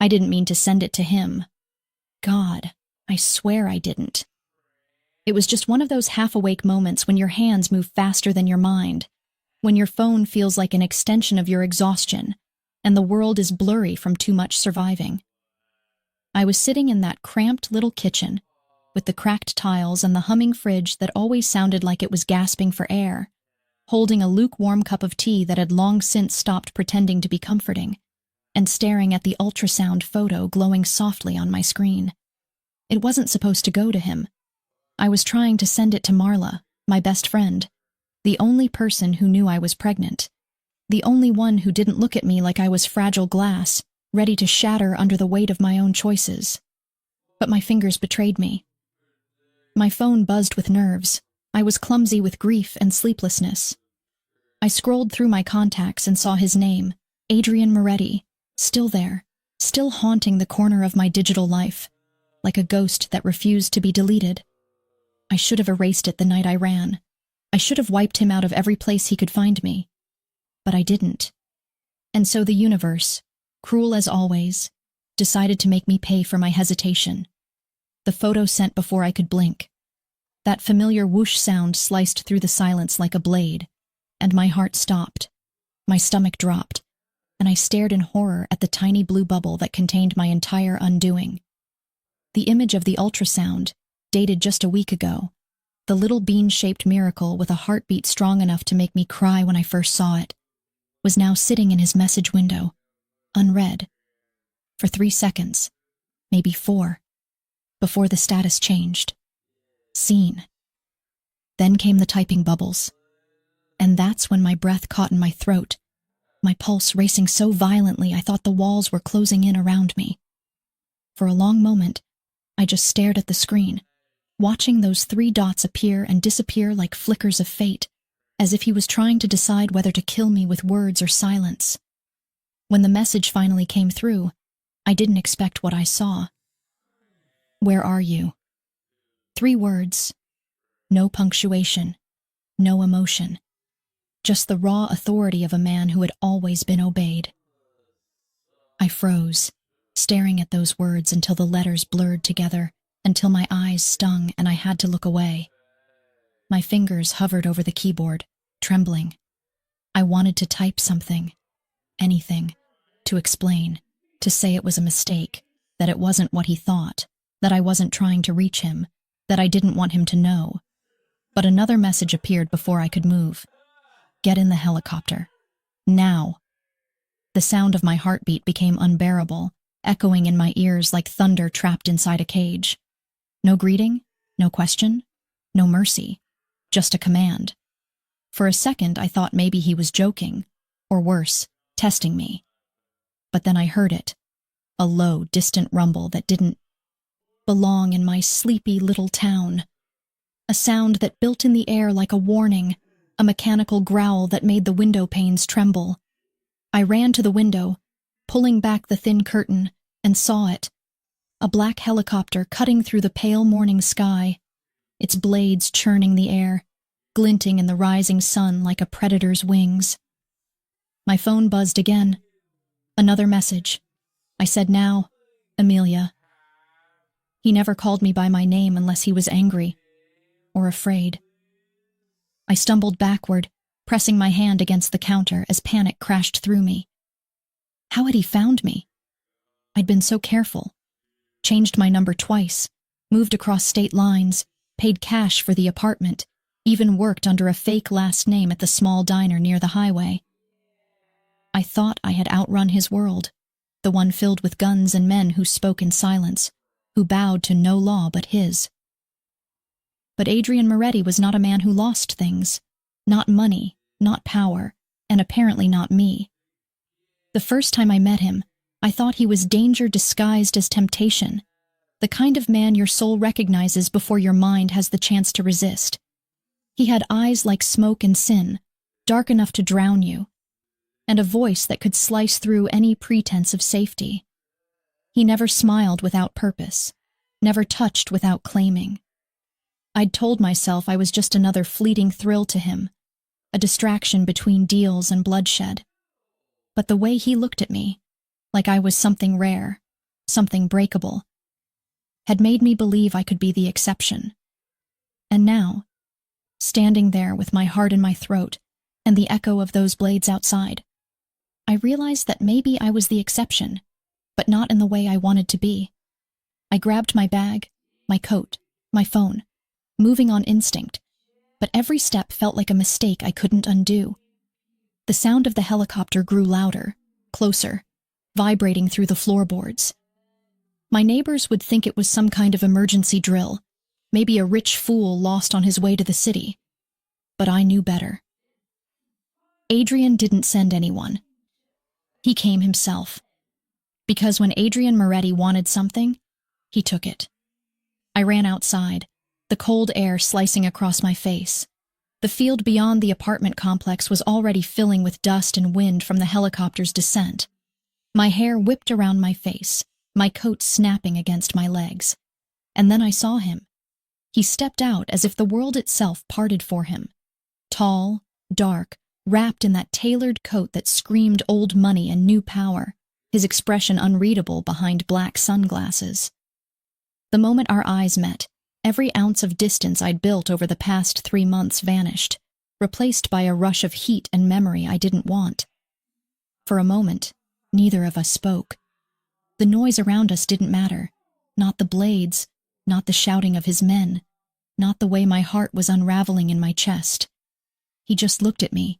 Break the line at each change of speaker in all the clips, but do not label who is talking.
I didn't mean to send it to him. God, I swear I didn't. It was just one of those half-awake moments when your hands move faster than your mind, when your phone feels like an extension of your exhaustion, and the world is blurry from too much surviving. I was sitting in that cramped little kitchen, with the cracked tiles and the humming fridge that always sounded like it was gasping for air, holding a lukewarm cup of tea that had long since stopped pretending to be comforting, and staring at the ultrasound photo glowing softly on my screen. It wasn't supposed to go to him. I was trying to send it to Marla, my best friend, the only person who knew I was pregnant, the only one who didn't look at me like I was fragile glass, ready to shatter under the weight of my own choices. But my fingers betrayed me. My phone buzzed with nerves. I was clumsy with grief and sleeplessness. I scrolled through my contacts and saw his name, Adrian Moretti, still there, still haunting the corner of my digital life, like a ghost that refused to be deleted. I should have erased it the night I ran. I should have wiped him out of every place he could find me. But I didn't. And so the universe, cruel as always, decided to make me pay for my hesitation. The photo sent before I could blink. That familiar whoosh sound sliced through the silence like a blade, and my heart stopped. My stomach dropped, and I stared in horror at the tiny blue bubble that contained my entire undoing. The image of the ultrasound, dated just a week ago, the little bean-shaped miracle with a heartbeat strong enough to make me cry when I first saw it, was now sitting in his message window, unread, for 3 seconds, maybe 4, before the status changed. Seen. Then came the typing bubbles. And that's when my breath caught in my throat, my pulse racing so violently I thought the walls were closing in around me. For a long moment, I just stared at the screen, watching those 3 dots appear and disappear like flickers of fate, as if he was trying to decide whether to kill me with words or silence. When the message finally came through, I didn't expect what I saw. Where are you? 3 words. No punctuation. No emotion. Just the raw authority of a man who had always been obeyed. I froze, staring at those words until the letters blurred together, until my eyes stung and I had to look away. My fingers hovered over the keyboard, trembling. I wanted to type something, anything, to explain, to say it was a mistake, that it wasn't what he thought, that I wasn't trying to reach him, that I didn't want him to know. But another message appeared before I could move. Get in the helicopter. Now. The sound of my heartbeat became unbearable, echoing in my ears like thunder trapped inside a cage. No greeting, no question, no mercy, just a command. For a second I thought maybe he was joking, or worse, testing me. But then I heard it, a low, distant rumble that didn't belong in my sleepy little town. A sound that built in the air like a warning, a mechanical growl that made the window panes tremble. I ran to the window, pulling back the thin curtain, and saw it. A black helicopter cutting through the pale morning sky, its blades churning the air, glinting in the rising sun like a predator's wings. My phone buzzed again. Another message. I said now, Amelia. He never called me by my name unless he was angry or afraid. I stumbled backward, pressing my hand against the counter as panic crashed through me. How had he found me? I'd been so careful. Changed my number twice, moved across state lines, paid cash for the apartment, even worked under a fake last name at the small diner near the highway. I thought I had outrun his world, the one filled with guns and men who spoke in silence, who bowed to no law but his. But Adrian Moretti was not a man who lost things, not money, not power, and apparently not me. The first time I met him, I thought he was danger disguised as temptation, the kind of man your soul recognizes before your mind has the chance to resist. He had eyes like smoke and sin, dark enough to drown you, and a voice that could slice through any pretense of safety. He never smiled without purpose, never touched without claiming. I'd told myself I was just another fleeting thrill to him, a distraction between deals and bloodshed. But the way he looked at me, like I was something rare, something breakable, had made me believe I could be the exception. And now, standing there with my heart in my throat and the echo of those blades outside, I realized that maybe I was the exception, but not in the way I wanted to be. I grabbed my bag, my coat, my phone, moving on instinct, but every step felt like a mistake I couldn't undo. The sound of the helicopter grew louder, closer, vibrating through the floorboards. My neighbors would think it was some kind of emergency drill, maybe a rich fool lost on his way to the city. But I knew better. Adrian didn't send anyone. He came himself. Because when Adrian Moretti wanted something, he took it. I ran outside, the cold air slicing across my face. The field beyond the apartment complex was already filling with dust and wind from the helicopter's descent. My hair whipped around my face, my coat snapping against my legs. And then I saw him. He stepped out as if the world itself parted for him. Tall, dark, wrapped in that tailored coat that screamed old money and new power, his expression unreadable behind black sunglasses. The moment our eyes met, every ounce of distance I'd built over the past 3 months vanished, replaced by a rush of heat and memory I didn't want. For a moment, neither of us spoke. The noise around us didn't matter, not the blades, not the shouting of his men, not the way my heart was unraveling in my chest. He just looked at me,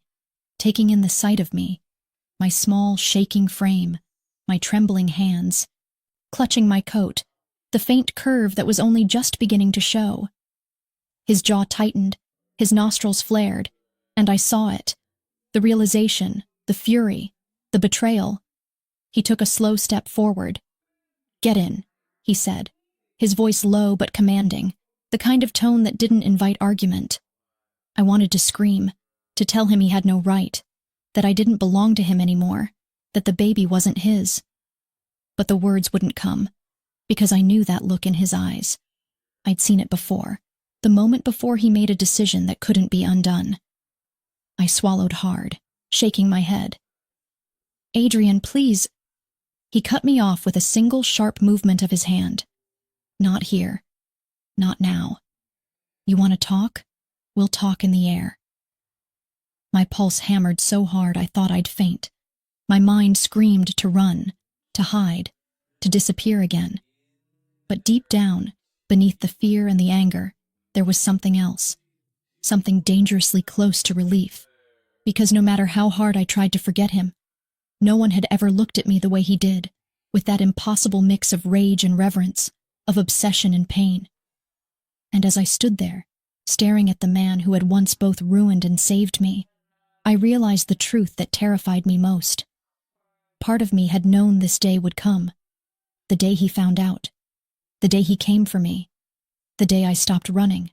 taking in the sight of me, my small, shaking frame, my trembling hands, clutching my coat, the faint curve that was only just beginning to show. His jaw tightened, his nostrils flared, and I saw it. The realization, the fury, the betrayal. He took a slow step forward. "Get in," he said, his voice low but commanding, the kind of tone that didn't invite argument. I wanted to scream, to tell him he had no right, that I didn't belong to him anymore, that the baby wasn't his. But the words wouldn't come, because I knew that look in his eyes. I'd seen it before, the moment before he made a decision that couldn't be undone. I swallowed hard, shaking my head. "Adrian, please." He cut me off with a single sharp movement of his hand. "Not here. Not now. You want to talk? We'll talk in the air." My pulse hammered so hard I thought I'd faint. My mind screamed to run, to hide, to disappear again. But deep down, beneath the fear and the anger, there was something else, something dangerously close to relief. Because no matter how hard I tried to forget him, no one had ever looked at me the way he did, with that impossible mix of rage and reverence, of obsession and pain. And as I stood there, staring at the man who had once both ruined and saved me, I realized the truth that terrified me most. Part of me had known this day would come, the day he found out, the day he came for me, the day I stopped running.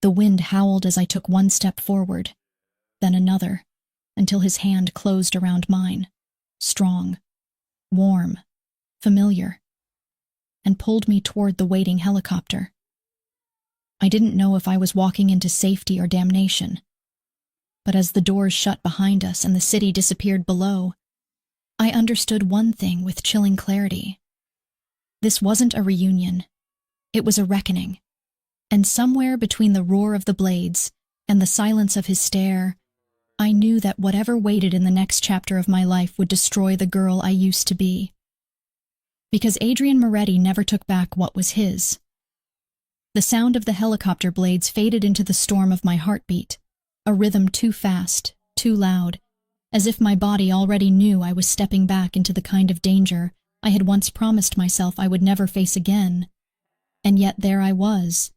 The wind howled as I took one step forward, then another, until his hand closed around mine, strong, warm, familiar, and pulled me toward the waiting helicopter. I didn't know if I was walking into safety or damnation, but as the doors shut behind us and the city disappeared below, I understood one thing with chilling clarity. This wasn't a reunion. It was a reckoning. And somewhere between the roar of the blades and the silence of his stare, I knew that whatever waited in the next chapter of my life would destroy the girl I used to be. Because Adrian Moretti never took back what was his. The sound of the helicopter blades faded into the storm of my heartbeat, a rhythm too fast, too loud, as if my body already knew I was stepping back into the kind of danger I had once promised myself I would never face again. And yet there I was,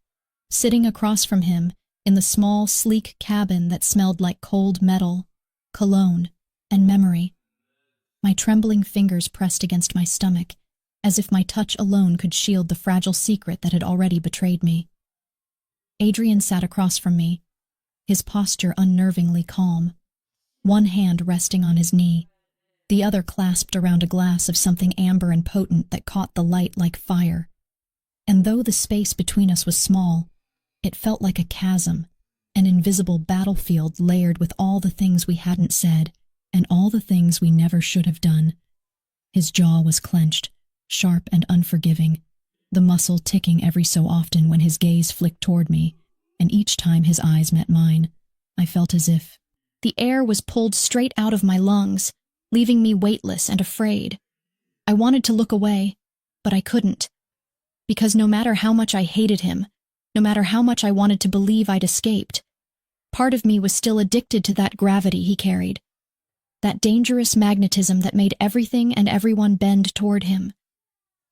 sitting across from him in the small, sleek cabin that smelled like cold metal, cologne, and memory. My trembling fingers pressed against my stomach, as if my touch alone could shield the fragile secret that had already betrayed me. Adrian sat across from me, his posture unnervingly calm, one hand resting on his knee, the other clasped around a glass of something amber and potent that caught the light like fire. And though the space between us was small, it felt like a chasm, an invisible battlefield layered with all the things we hadn't said and all the things we never should have done. His jaw was clenched, sharp and unforgiving, the muscle ticking every so often when his gaze flicked toward me, and each time his eyes met mine, I felt as if the air was pulled straight out of my lungs, leaving me weightless and afraid. I wanted to look away, but I couldn't, because no matter how much I hated him, no matter how much I wanted to believe I'd escaped, part of me was still addicted to that gravity he carried, that dangerous magnetism that made everything and everyone bend toward him.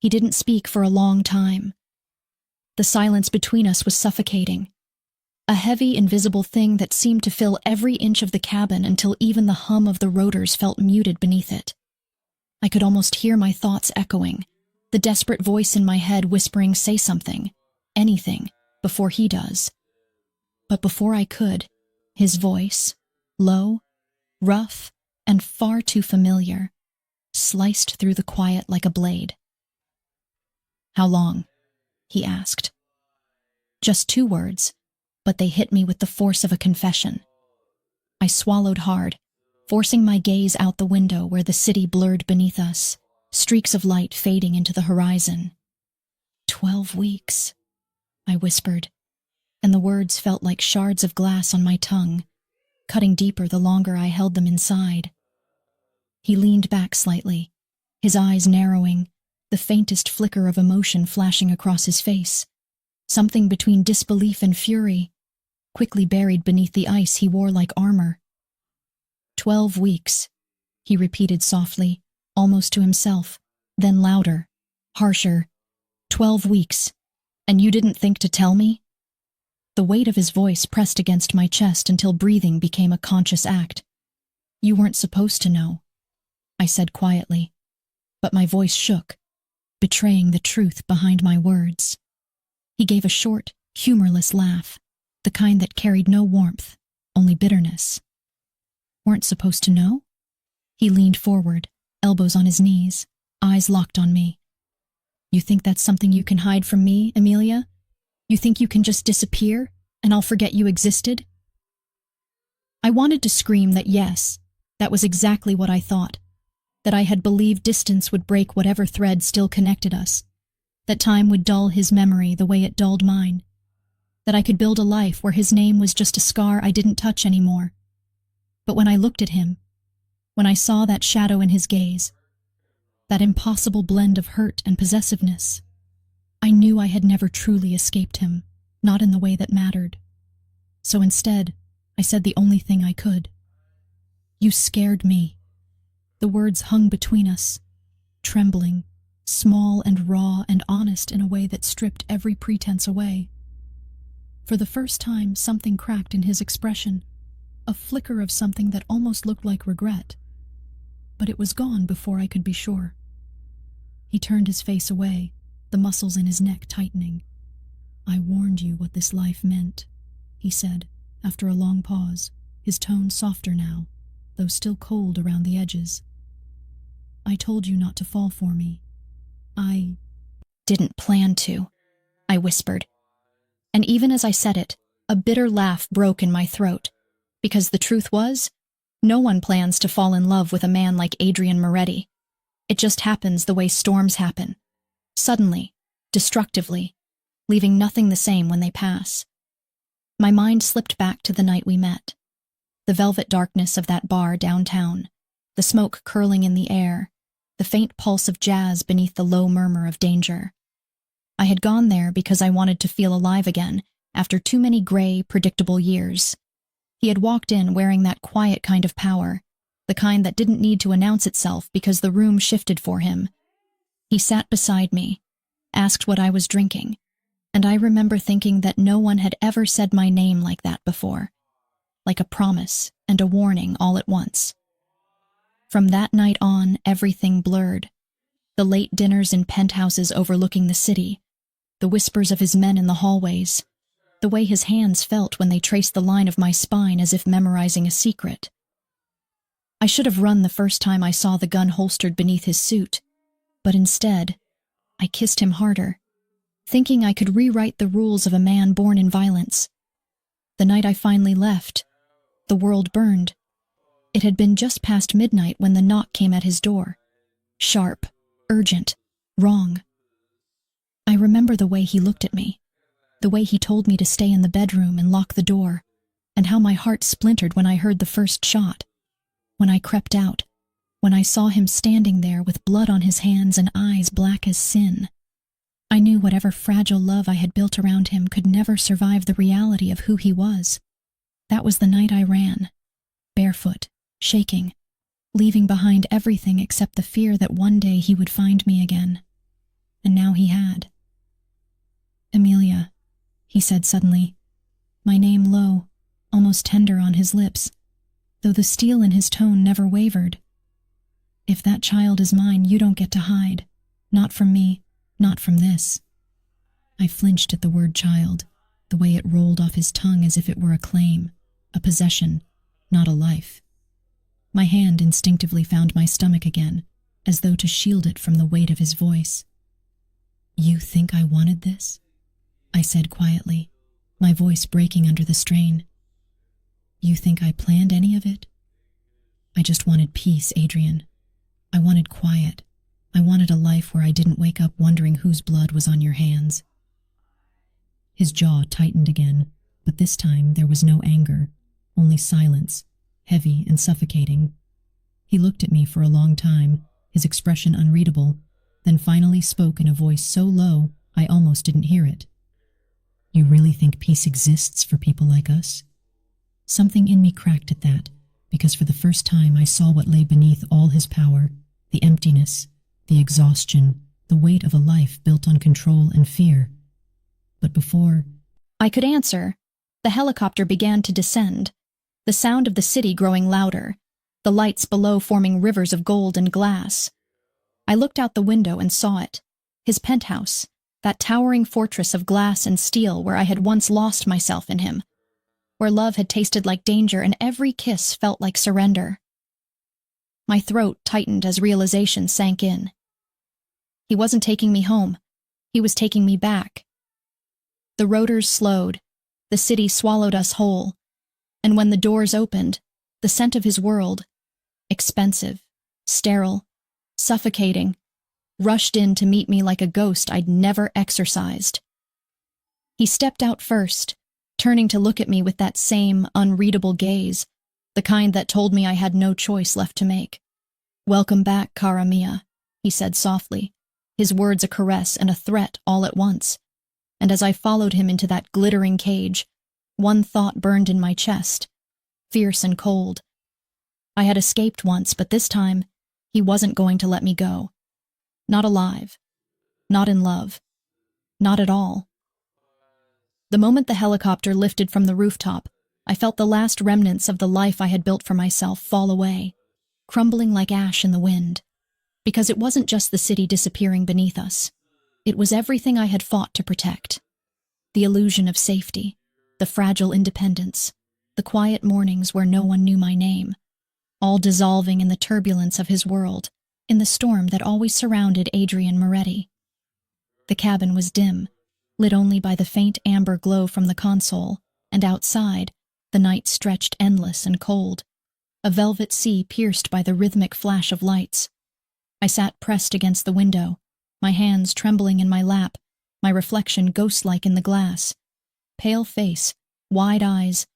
He didn't speak for a long time. The silence between us was suffocating, a heavy, invisible thing that seemed to fill every inch of the cabin until even the hum of the rotors felt muted beneath it. I could almost hear my thoughts echoing, the desperate voice in my head whispering, "Say something, anything, before he does." But before I could, his voice, low, rough, and far too familiar, sliced through the quiet like a blade. "How long?" he asked. Just 2 words, but they hit me with the force of a confession. I swallowed hard, forcing my gaze out the window where the city blurred beneath us, streaks of light fading into the horizon. 12 weeks, I whispered, and the words felt like shards of glass on my tongue, cutting deeper the longer I held them inside. He leaned back slightly, his eyes narrowing, the faintest flicker of emotion flashing across his face, something between disbelief and fury, quickly buried beneath the ice he wore like armor. 12 weeks, he repeated softly, almost to himself, then louder, harsher. 12 weeks, and you didn't think to tell me? The weight of his voice pressed against my chest until breathing became a conscious act. You weren't supposed to know, I said quietly, but my voice shook, betraying the truth behind my words. He gave a short, humorless laugh, the kind that carried no warmth, only bitterness. Weren't supposed to know? He leaned forward, elbows on his knees, eyes locked on me. You think that's something you can hide from me, Amelia? You think you can just disappear, and I'll forget you existed? I wanted to scream that yes, that was exactly what I thought, that I had believed distance would break whatever thread still connected us, that time would dull his memory the way it dulled mine, that I could build a life where his name was just a scar I didn't touch anymore. But when I looked at him, when I saw that shadow in his gaze, that impossible blend of hurt and possessiveness, I knew I had never truly escaped him, not in the way that mattered. So instead, I said the only thing I could. You scared me. The words hung between us, trembling, small and raw and honest in a way that stripped every pretense away. For the first time, something cracked in his expression, a flicker of something that almost looked like regret. But it was gone before I could be sure. He turned his face away, the muscles in his neck tightening. I warned you what this life meant, he said, after a long pause, his tone softer now, though still cold around the edges. I told you not to fall for me. I didn't plan to, I whispered. And even as I said it, a bitter laugh broke in my throat, because the truth was, no one plans to fall in love with a man like Adrian Moretti. It just happens the way storms happen, suddenly, destructively, leaving nothing the same when they pass. My mind slipped back to the night we met, the velvet darkness of that bar downtown, the smoke curling in the air, the faint pulse of jazz beneath the low murmur of danger. I had gone there because I wanted to feel alive again after too many gray, predictable years. He had walked in wearing that quiet kind of power, the kind that didn't need to announce itself because the room shifted for him. He sat beside me, asked what I was drinking, and I remember thinking that no one had ever said my name like that before, like a promise and a warning all at once. From that night on, everything blurred. The late dinners in penthouses overlooking the city, the whispers of his men in the hallways, the way his hands felt when they traced the line of my spine as if memorizing a secret. I should have run the first time I saw the gun holstered beneath his suit, but instead, I kissed him harder, thinking I could rewrite the rules of a man born in violence. The night I finally left, the world burned. It had been just past midnight when the knock came at his door. Sharp, urgent, Wrong. I remember the way he looked at me, the way he told me to stay in the bedroom and lock the door, and how my heart splintered when I heard the first shot. When I crept out, when I saw him standing there with blood on his hands and eyes black as sin. I knew whatever fragile love I had built around him could never survive the reality of who he was. That was the night I ran, barefoot, shaking, leaving behind everything except the fear that one day he would find me again. And now he had. "Amelia," he said suddenly, my name low, almost tender on his lips, though the steel in his tone never wavered. "If that child is mine, you don't get to hide. Not from me, not from this." I flinched at the word child, the way it rolled off his tongue as if it were a claim, a possession, not a life. My hand instinctively found my stomach again, as though to shield it from the weight of his voice. "You think I wanted this?" I said quietly, my voice breaking under the strain. "You think I planned any of it?" "I just wanted peace, Adrian. I wanted quiet. I wanted a life where I didn't wake up wondering whose blood was on your hands." His jaw tightened again, but this time there was no anger, only silence, heavy and suffocating. He looked at me for a long time, his expression unreadable, then finally spoke in a voice so low I almost didn't hear it. "You really think peace exists for people like us?" Something in me cracked at that, because for the first time I saw what lay beneath all his power, the emptiness, the exhaustion, the weight of a life built on control and fear. But before I could answer, the helicopter began to descend, the sound of the city growing louder, the lights below forming rivers of gold and glass. I looked out the window and saw it, his penthouse, that towering fortress of glass and steel where I had once lost myself in him, where love had tasted like danger and every kiss felt like surrender. My throat tightened as realization sank in. He wasn't taking me home. He was taking me back. The rotors slowed, the city swallowed us whole, and when the doors opened, the scent of his world, expensive, sterile, suffocating, rushed in to meet me like a ghost I'd never exorcised. He stepped out first, turning to look at me with that same unreadable gaze, the kind that told me I had no choice left to make. "Welcome back, cara mia," he said softly, his words a caress and a threat all at once. And as I followed him into that glittering cage, one thought burned in my chest, fierce and cold. I had escaped once, but this time, he wasn't going to let me go. Not alive. Not in love. Not at all. The moment the helicopter lifted from the rooftop, I felt the last remnants of the life I had built for myself fall away, crumbling like ash in the wind. Because it wasn't just the city disappearing beneath us. It was everything I had fought to protect. The illusion of safety, the fragile independence, the quiet mornings where no one knew my name, all dissolving in the turbulence of his world, in the storm that always surrounded Adrian Moretti. The cabin was dim, lit only by the faint amber glow from the console, and outside, the night stretched endless and cold, a velvet sea pierced by the rhythmic flash of lights. I sat pressed against the window, my hands trembling in my lap, my reflection ghost-like in the glass. Pale face, wide eyes,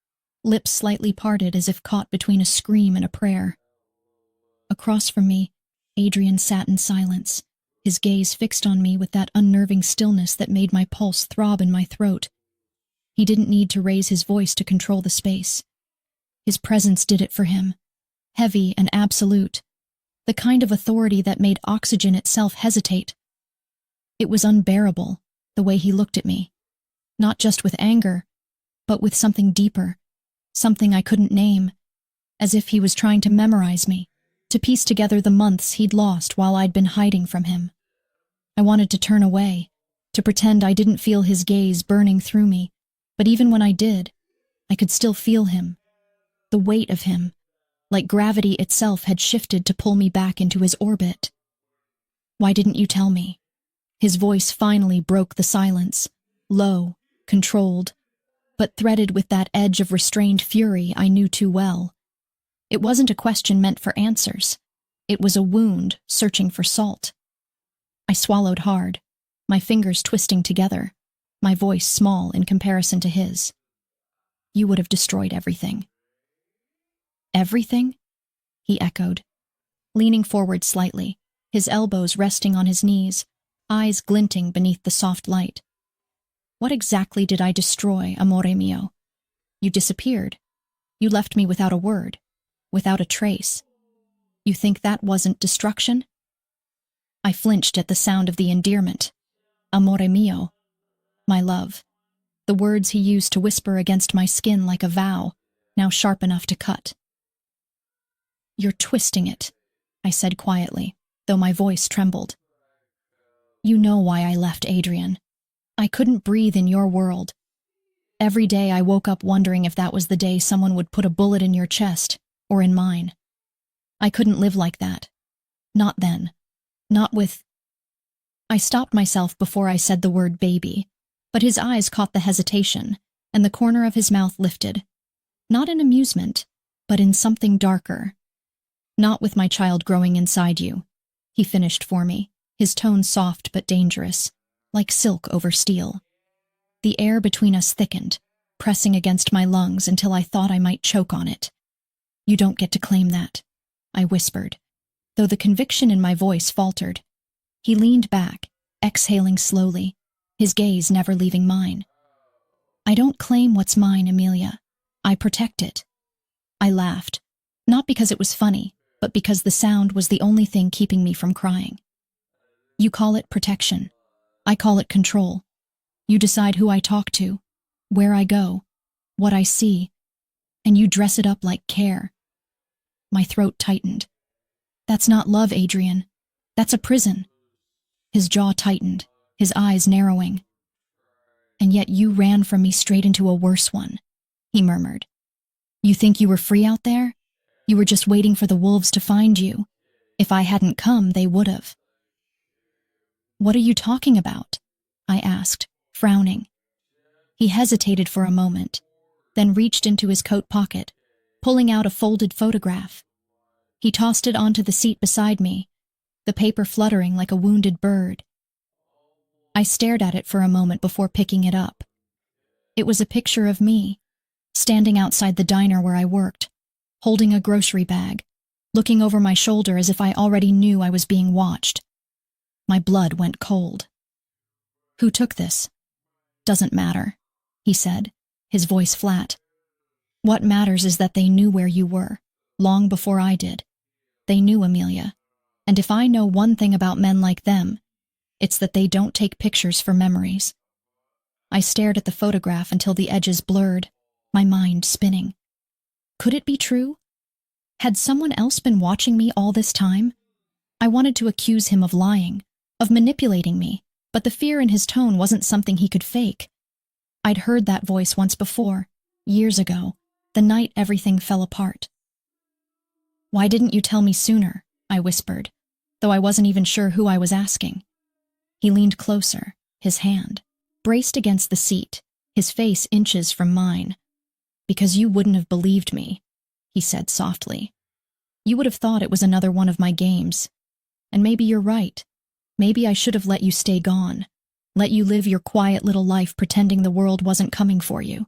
lips slightly parted as if caught between a scream and a prayer. Across from me, Adrian sat in silence, his gaze fixed on me with that unnerving stillness that made my pulse throb in my throat. He didn't need to raise his voice to control the space. His presence did it for him, heavy and absolute, the kind of authority that made oxygen itself hesitate. It was unbearable, the way he looked at me, not just with anger, but with something deeper, something I couldn't name, as if he was trying to memorize me, to piece together the months he'd lost while I'd been hiding from him. I wanted to turn away, to pretend I didn't feel his gaze burning through me, but even when I did, I could still feel him, the weight of him, like gravity itself had shifted to pull me back into his orbit. "Why didn't you tell me?" His voice finally broke the silence, low, controlled, but threaded with that edge of restrained fury I knew too well. It wasn't a question meant for answers. It was a wound searching for salt. I swallowed hard, my fingers twisting together, my voice small in comparison to his. You would have destroyed everything. Everything? He echoed, leaning forward slightly, his elbows resting on his knees, eyes glinting beneath the soft light. What exactly did I destroy, amore mio? You disappeared. You left me without a word, without a trace. You think that wasn't destruction? I flinched at the sound of the endearment. Amore mio. My love. The words he used to whisper against my skin like a vow, now sharp enough to cut. You're twisting it, I said quietly, though my voice trembled. You know why I left, Adrian. I couldn't breathe in your world. Every day I woke up wondering if that was the day someone would put a bullet in your chest, or in mine. I couldn't live like that. Not then. Not with... I stopped myself before I said the word baby, but his eyes caught the hesitation, and the corner of his mouth lifted. Not in amusement, but in something darker. Not with my child growing inside you, he finished for me, his tone soft but dangerous, like silk over steel. The air between us thickened, pressing against my lungs until I thought I might choke on it. You don't get to claim that, I whispered, though the conviction in my voice faltered. He leaned back, exhaling slowly, his gaze never leaving mine. I don't claim what's mine, Amelia. I protect it. I laughed, not because it was funny, but because the sound was the only thing keeping me from crying. You call it protection. I call it control. You decide who I talk to, where I go, what I see, and you dress it up like care. My throat tightened. That's not love, Adrian. That's a prison. His jaw tightened, his eyes narrowing. And yet you ran from me straight into a worse one, he murmured. You think you were free out there? You were just waiting for the wolves to find you. If I hadn't come, they would have. What are you talking about? I asked, frowning. He hesitated for a moment, then reached into his coat pocket, pulling out a folded photograph. He tossed it onto the seat beside me, the paper fluttering like a wounded bird. I stared at it for a moment before picking it up. It was a picture of me, standing outside the diner where I worked, holding a grocery bag, looking over my shoulder as if I already knew I was being watched. My blood went cold. Who took this? Doesn't matter, he said, his voice flat. What matters is that they knew where you were, long before I did. They knew, Amelia. And if I know one thing about men like them, it's that they don't take pictures for memories. I stared at the photograph until the edges blurred, my mind spinning. Could it be true? Had someone else been watching me all this time? I wanted to accuse him of lying, of manipulating me, but the fear in his tone wasn't something he could fake. I'd heard that voice once before, years ago, the night everything fell apart. Why didn't you tell me sooner? I whispered, though I wasn't even sure who I was asking. He leaned closer, his hand braced against the seat, his face inches from mine. Because you wouldn't have believed me, he said softly. You would have thought it was another one of my games. And maybe you're right. Maybe I should have let you stay gone, let you live your quiet little life pretending the world wasn't coming for you.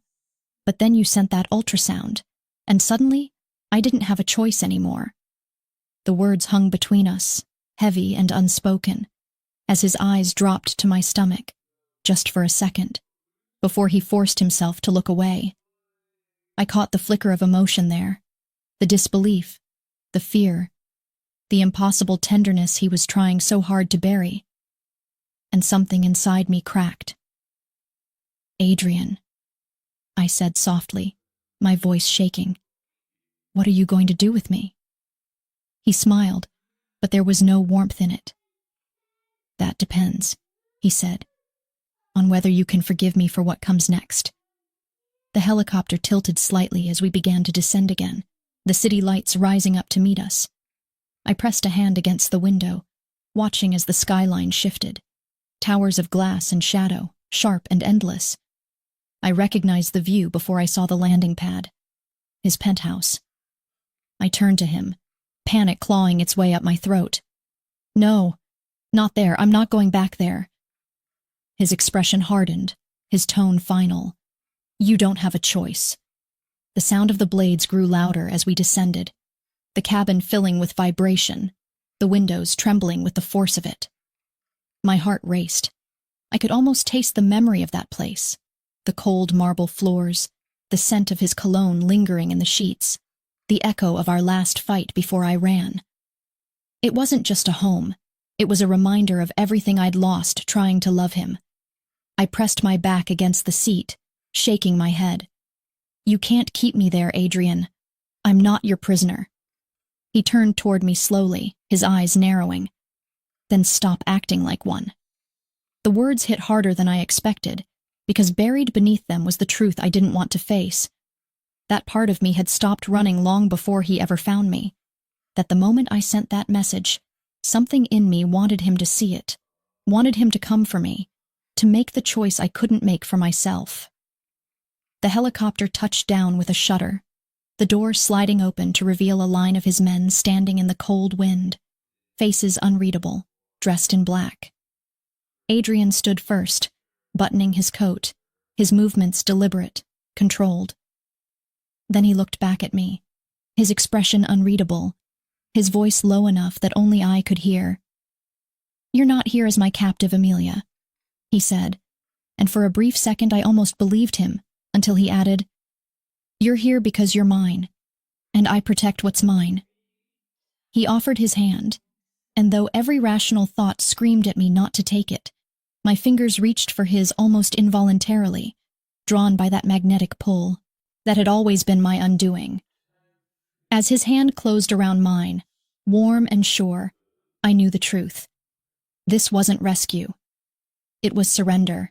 But then you sent that ultrasound, and suddenly, I didn't have a choice anymore. The words hung between us, heavy and unspoken, as his eyes dropped to my stomach, just for a second, before he forced himself to look away. I caught the flicker of emotion there, the disbelief, the fear, the impossible tenderness he was trying so hard to bury. And something inside me cracked. Adrian, I said softly, my voice shaking. What are you going to do with me? He smiled, but there was no warmth in it. That depends, he said, on whether you can forgive me for what comes next. The helicopter tilted slightly as we began to descend again, the city lights rising up to meet us. I pressed a hand against the window, watching as the skyline shifted. Towers of glass and shadow, sharp and endless. I recognized the view before I saw the landing pad. His penthouse. I turned to him, panic clawing its way up my throat. No, Not there, I'm not going back there. His expression hardened, his tone final. You don't have a choice. The sound of the blades grew louder as we descended, the cabin filling with vibration, the windows trembling with the force of it. My heart raced. I could almost taste the memory of that place, the cold marble floors, the scent of his cologne lingering in the sheets, the echo of our last fight before I ran. It wasn't just a home. It was a reminder of everything I'd lost trying to love him. I pressed my back against the seat, shaking my head. You can't keep me there, Adrian. I'm not your prisoner. He turned toward me slowly, his eyes narrowing. Then stop acting like one. The words hit harder than I expected, because buried beneath them was the truth I didn't want to face. That part of me had stopped running long before he ever found me. That the moment I sent that message, something in me wanted him to see it, wanted him to come for me, to make the choice I couldn't make for myself. The helicopter touched down with a shudder, the door sliding open to reveal a line of his men standing in the cold wind, faces unreadable, dressed in black. Adrian stood first, buttoning his coat, his movements deliberate, controlled. Then he looked back at me, his expression unreadable, his voice low enough that only I could hear. You're not here as my captive, Amelia, he said, and for a brief second I almost believed him, until he added, You're here because you're mine, and I protect what's mine. He offered his hand, and though every rational thought screamed at me not to take it, my fingers reached for his almost involuntarily, drawn by that magnetic pull that had always been my undoing. As his hand closed around mine, warm and sure, I knew the truth. This wasn't rescue. It was surrender.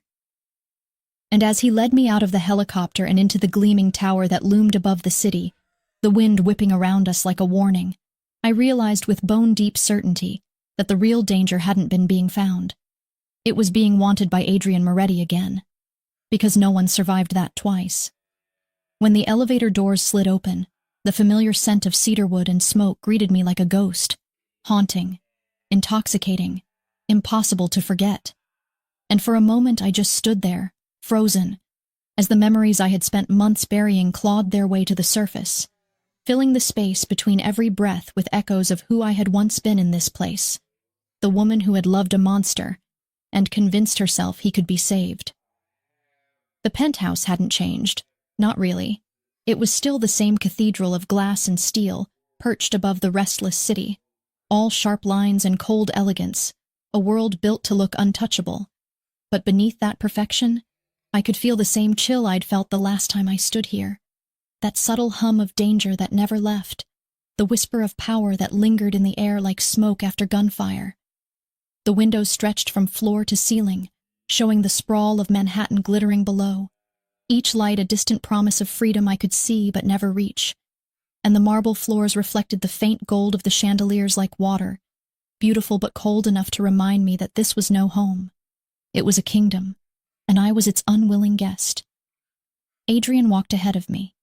And as he led me out of the helicopter and into the gleaming tower that loomed above the city, the wind whipping around us like a warning, I realized with bone-deep certainty that the real danger hadn't been being found. It was being wanted by Adrian Moretti again, because no one survived that twice. When the elevator doors slid open, the familiar scent of cedarwood and smoke greeted me like a ghost, haunting, intoxicating, impossible to forget. And for a moment I just stood there, frozen, as the memories I had spent months burying clawed their way to the surface, filling the space between every breath with echoes of who I had once been in this place, the woman who had loved a monster and convinced herself he could be saved. The penthouse hadn't changed, not really. It was still the same cathedral of glass and steel, perched above the restless city, all sharp lines and cold elegance, a world built to look untouchable. But beneath that perfection, I could feel the same chill I'd felt the last time I stood here, that subtle hum of danger that never left, the whisper of power that lingered in the air like smoke after gunfire. The windows stretched from floor to ceiling, showing the sprawl of Manhattan glittering below, each light a distant promise of freedom I could see but never reach, and the marble floors reflected the faint gold of the chandeliers like water, beautiful but cold enough to remind me that this was no home. It was a kingdom, and I was its unwilling guest. Adrian walked ahead of me,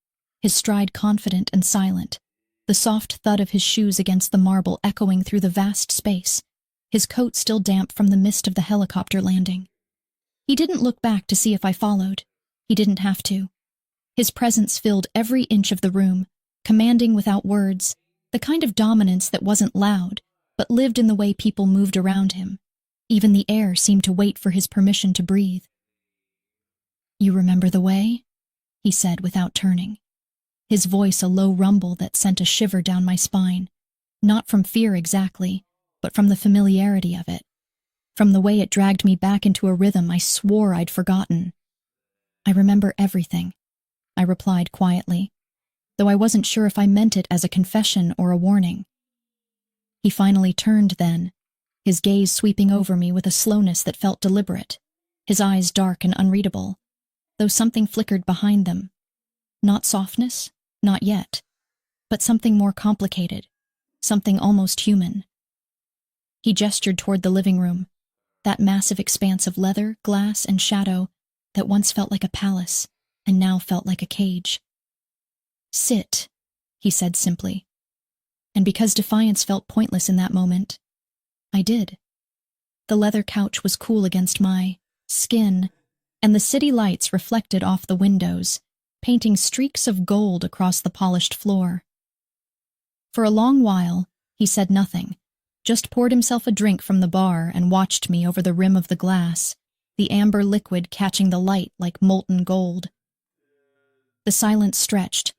his stride confident and silent, the soft thud of his shoes against the marble echoing through the vast space, his coat still damp from the mist of the helicopter landing. He didn't look back to see if I followed. He didn't have to. His presence filled every inch of the room, commanding without words, the kind of dominance that wasn't loud, but lived in the way people moved around him. Even the air seemed to wait for his permission to breathe. You remember the way? He said without turning, his voice a low rumble that sent a shiver down my spine, not from fear exactly, but from the familiarity of it, from the way it dragged me back into a rhythm I swore I'd forgotten. I remember everything, I replied quietly, though I wasn't sure if I meant it as a confession or a warning. He finally turned then, his gaze sweeping over me with a slowness that felt deliberate, his eyes dark and unreadable, though something flickered behind them. Not softness, not yet, but something more complicated, something almost human. He gestured toward the living room, that massive expanse of leather, glass, and shadow that once felt like a palace and now felt like a cage. Sit, he said simply. And because defiance felt pointless in that moment, I did. The leather couch was cool against my skin, and the city lights reflected off the windows, painting streaks of gold across the polished floor. For a long while, he said nothing, just poured himself a drink from the bar and watched me over the rim of the glass, the amber liquid catching the light like molten gold. The silence stretched,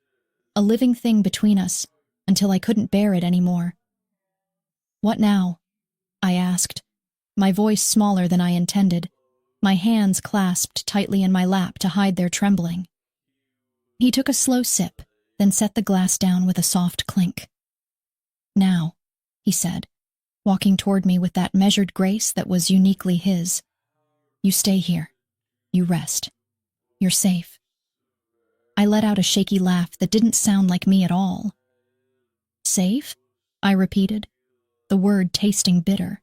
a living thing between us, until I couldn't bear it anymore. "What now?" I asked, my voice smaller than I intended, my hands clasped tightly in my lap to hide their trembling. He took a slow sip, then set the glass down with a soft clink. "Now," he said, walking toward me with that measured grace that was uniquely his. "You stay here. You rest. You're safe." I let out a shaky laugh that didn't sound like me at all. "Safe?" I repeated, the word tasting bitter.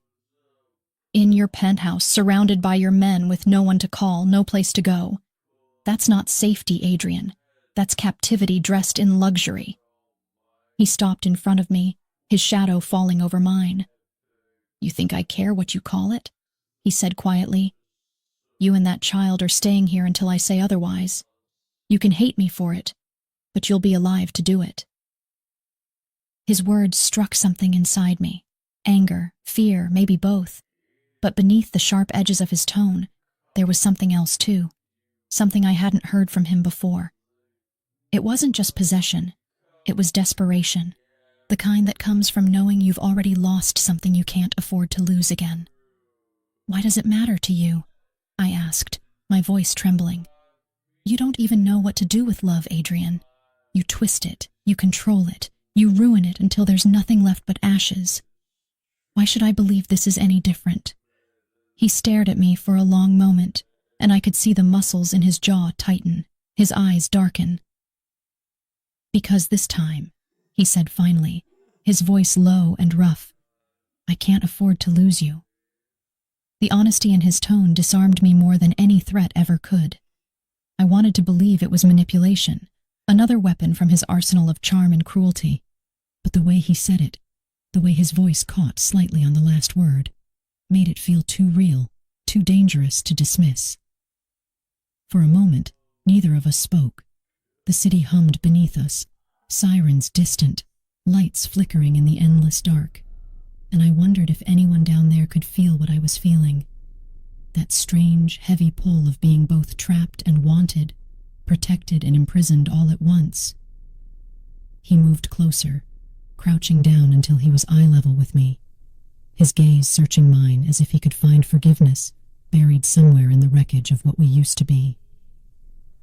"In your penthouse, surrounded by your men with no one to call, no place to go. That's not safety, Adrian. That's captivity dressed in luxury." He stopped in front of me, his shadow falling over mine. "You think I care what you call it?" he said quietly. "You and that child are staying here until I say otherwise. You can hate me for it, but you'll be alive to do it." His words struck something inside me. Anger, fear, maybe both. But beneath the sharp edges of his tone, there was something else too. Something I hadn't heard from him before. It wasn't just possession. It was desperation. The kind that comes from knowing you've already lost something you can't afford to lose again. "Why does it matter to you?" I asked, my voice trembling. "You don't even know what to do with love, Adrian. You twist it, you control it, you ruin it until there's nothing left but ashes. Why should I believe this is any different?" He stared at me for a long moment, and I could see the muscles in his jaw tighten, his eyes darken. "Because this time," he said finally, his voice low and rough, "I can't afford to lose you." The honesty in his tone disarmed me more than any threat ever could. I wanted to believe it was manipulation, another weapon from his arsenal of charm and cruelty. But the way he said it, the way his voice caught slightly on the last word, made it feel too real, too dangerous to dismiss. For a moment, neither of us spoke. The city hummed beneath us, sirens distant, lights flickering in the endless dark, and I wondered if anyone down there could feel what I was feeling. That strange, heavy pull of being both trapped and wanted, protected and imprisoned all at once. He moved closer, crouching down until he was eye level with me, his gaze searching mine as if he could find forgiveness buried somewhere in the wreckage of what we used to be.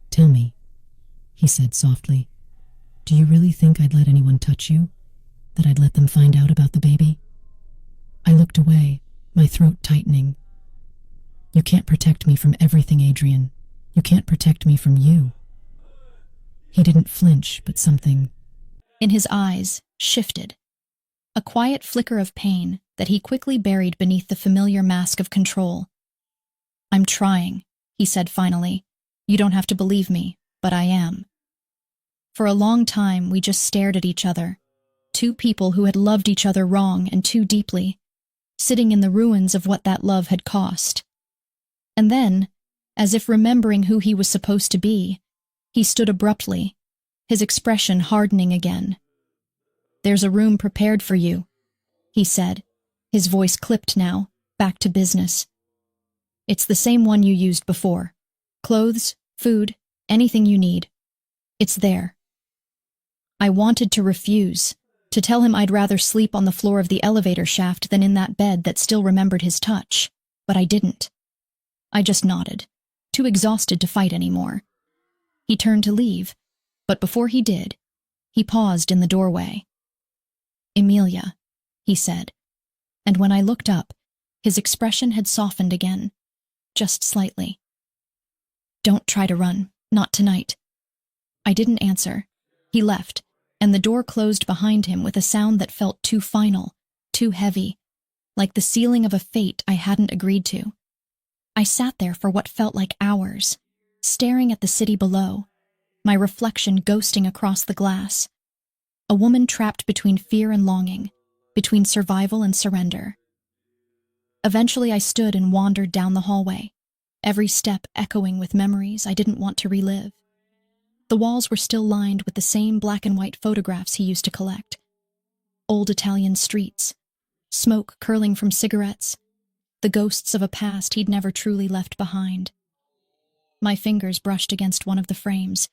"Tell me," he said softly, "do you really think I'd let anyone touch you? That I'd let them find out about the baby?" I looked away, my throat tightening. "You can't protect me from everything, Adrian. You can't protect me from you." He didn't flinch, but something in his eyes shifted. A quiet flicker of pain that he quickly buried beneath the familiar mask of control. "I'm trying," he said finally. "You don't have to believe me, but I am." For a long time, we just stared at each other, two people who had loved each other wrong and too deeply, sitting in the ruins of what that love had cost. And then, as if remembering who he was supposed to be, he stood abruptly, his expression hardening again. "There's a room prepared for you," he said, his voice clipped now, back to business. "It's the same one you used before. Clothes, food, anything you need. It's there." I wanted to refuse, to tell him I'd rather sleep on the floor of the elevator shaft than in that bed that still remembered his touch, but I didn't. I just nodded, too exhausted to fight anymore. He turned to leave, but before he did, he paused in the doorway. "Emilia," he said, and when I looked up, his expression had softened again, just slightly. "Don't try to run, not tonight." I didn't answer. He left, and the door closed behind him with a sound that felt too final, too heavy, like the sealing of a fate I hadn't agreed to. I sat there for what felt like hours, staring at the city below, my reflection ghosting across the glass. A woman trapped between fear and longing, between survival and surrender. Eventually, I stood and wandered down the hallway, every step echoing with memories I didn't want to relive. The walls were still lined with the same black and white photographs he used to collect. Old Italian streets, smoke curling from cigarettes, the ghosts of a past he'd never truly left behind. My fingers brushed against one of the frames,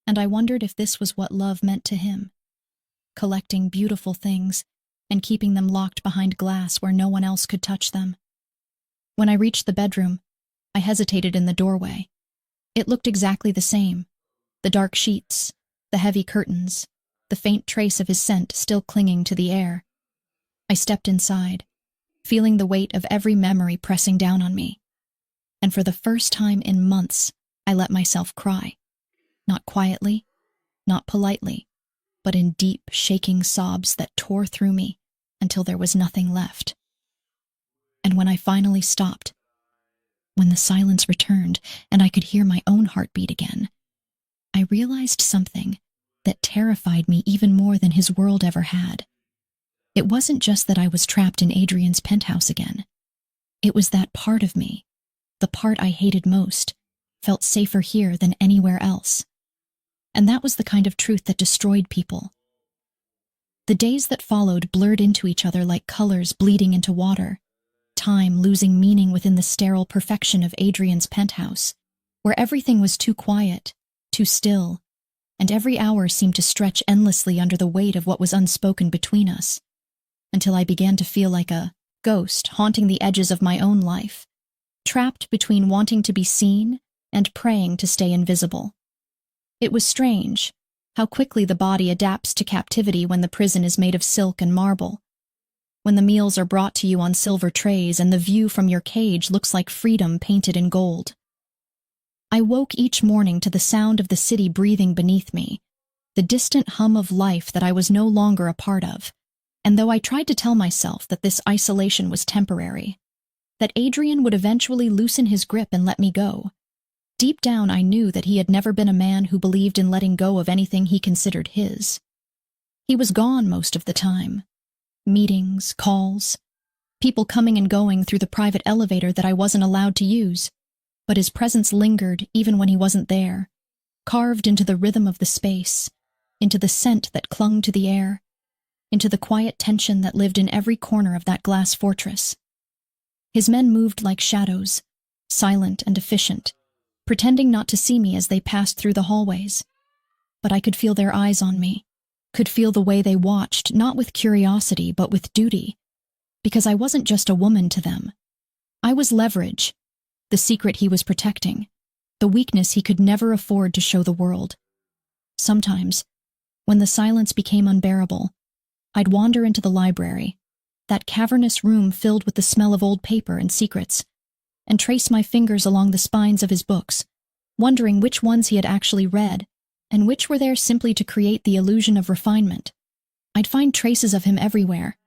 and I wondered if this was what love meant to him. Collecting beautiful things and keeping them locked behind glass where no one else could touch them. When I reached the bedroom, I hesitated in the doorway. It looked exactly the same. The dark sheets, the heavy curtains, the faint trace of his scent still clinging to the air. I stepped inside, feeling the weight of every memory pressing down on me. And for the first time in months, I let myself cry. Not quietly, not politely, but in deep, shaking sobs that tore through me until there was nothing left. And when I finally stopped, when the silence returned and I could hear my own heartbeat again, I realized something that terrified me even more than his world ever had. It wasn't just that I was trapped in Adrian's penthouse again. It was that part of me, the part I hated most, felt safer here than anywhere else. And that was the kind of truth that destroyed people. The days that followed blurred into each other like colors bleeding into water, time losing meaning within the sterile perfection of Adrian's penthouse, where everything was too quiet, too still, and every hour seemed to stretch endlessly under the weight of what was unspoken between us, until I began to feel like a ghost haunting the edges of my own life, trapped between wanting to be seen and praying to stay invisible. It was strange how quickly the body adapts to captivity when the prison is made of silk and marble, when the meals are brought to you on silver trays and the view from your cage looks like freedom painted in gold. I woke each morning to the sound of the city breathing beneath me, the distant hum of life that I was no longer a part of, and though I tried to tell myself that this isolation was temporary, that Adrian would eventually loosen his grip and let me go, deep down I knew that he had never been a man who believed in letting go of anything he considered his. He was gone most of the time. Meetings, calls, people coming and going through the private elevator that I wasn't allowed to use, but his presence lingered even when he wasn't there, carved into the rhythm of the space, into the scent that clung to the air, into the quiet tension that lived in every corner of that glass fortress. His men moved like shadows, silent and efficient, pretending not to see me as they passed through the hallways. But I could feel their eyes on me, could feel the way they watched, not with curiosity but with duty, because I wasn't just a woman to them. I was leverage, the secret he was protecting, the weakness he could never afford to show the world. Sometimes, when the silence became unbearable, I'd wander into the library, that cavernous room filled with the smell of old paper and secrets, and trace my fingers along the spines of his books, wondering which ones he had actually read, and which were there simply to create the illusion of refinement. I'd find traces of him everywhere.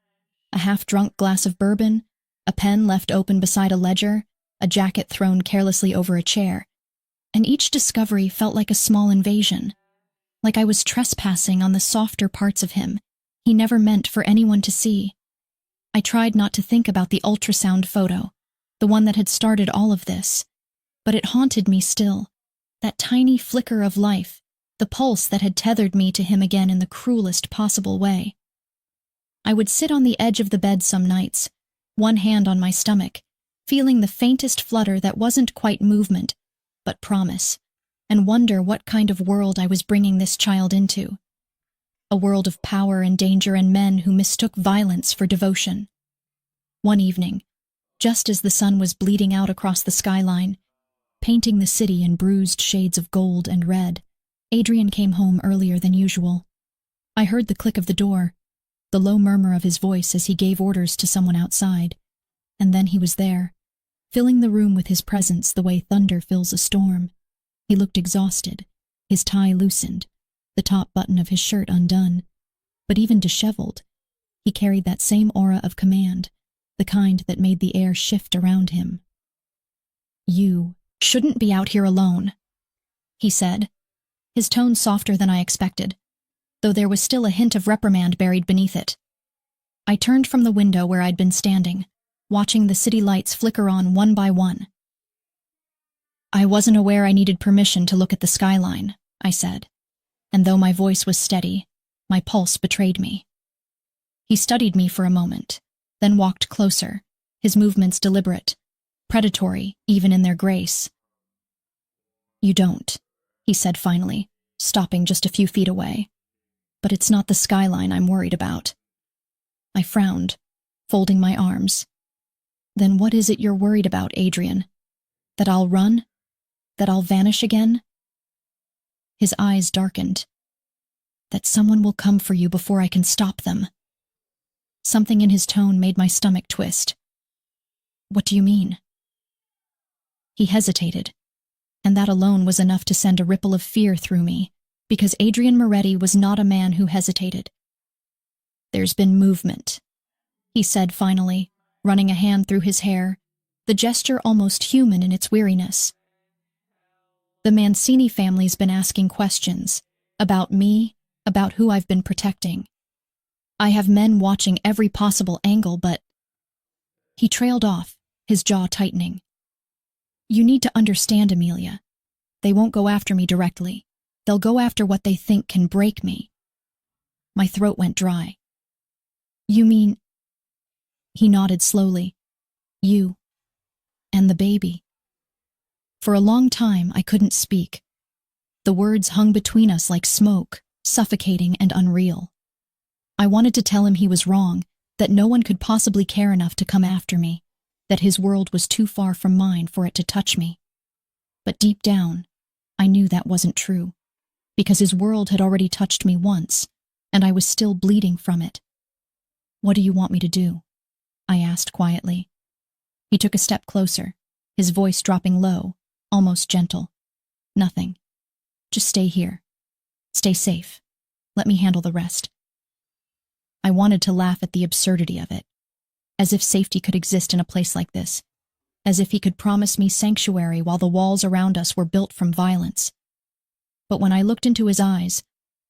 A half-drunk glass of bourbon, a pen left open beside a ledger, a jacket thrown carelessly over a chair, and each discovery felt like a small invasion, like I was trespassing on the softer parts of him he never meant for anyone to see. I tried not to think about the ultrasound photo, the one that had started all of this, but it haunted me still, that tiny flicker of life, the pulse that had tethered me to him again in the cruelest possible way. I would sit on the edge of the bed some nights, one hand on my stomach, feeling the faintest flutter that wasn't quite movement, but promise, and wonder what kind of world I was bringing this child into. A world of power and danger and men who mistook violence for devotion. One evening, just as the sun was bleeding out across the skyline, painting the city in bruised shades of gold and red, Adrian came home earlier than usual. I heard the click of the door, the low murmur of his voice as he gave orders to someone outside, and then he was there, filling the room with his presence the way thunder fills a storm. He looked exhausted, his tie loosened, the top button of his shirt undone, but even disheveled, he carried that same aura of command, the kind that made the air shift around him. "You shouldn't be out here alone," he said, his tone softer than I expected, though there was still a hint of reprimand buried beneath it. I turned from the window where I'd been standing, watching the city lights flicker on one by one. "I wasn't aware I needed permission to look at the skyline," I said, and though my voice was steady, my pulse betrayed me. He studied me for a moment, then walked closer, his movements deliberate, predatory even in their grace. "You don't," he said finally, stopping just a few feet away. "But it's not the skyline I'm worried about." I frowned, folding my arms. "Then what is it you're worried about, Adrian? That I'll run? That I'll vanish again?" His eyes darkened. "That someone will come for you before I can stop them." Something in his tone made my stomach twist. "What do you mean?" He hesitated, and that alone was enough to send a ripple of fear through me, because Adrian Moretti was not a man who hesitated. "There's been movement," he said finally, running a hand through his hair, the gesture almost human in its weariness. "The Mancini family's been asking questions about me, about who I've been protecting. I have men watching every possible angle, but—" He trailed off, his jaw tightening. "You need to understand, Amelia. They won't go after me directly. They'll go after what they think can break me." My throat went dry. "You mean—" He nodded slowly. "You. And the baby." For a long time, I couldn't speak. The words hung between us like smoke, suffocating and unreal. I wanted to tell him he was wrong, that no one could possibly care enough to come after me, that his world was too far from mine for it to touch me. But deep down, I knew that wasn't true, because his world had already touched me once, and I was still bleeding from it. "What do you want me to do?" I asked quietly. He took a step closer, his voice dropping low, almost gentle. "Nothing. Just stay here. Stay safe. Let me handle the rest." I wanted to laugh at the absurdity of it, as if safety could exist in a place like this, as if he could promise me sanctuary while the walls around us were built from violence. But when I looked into his eyes,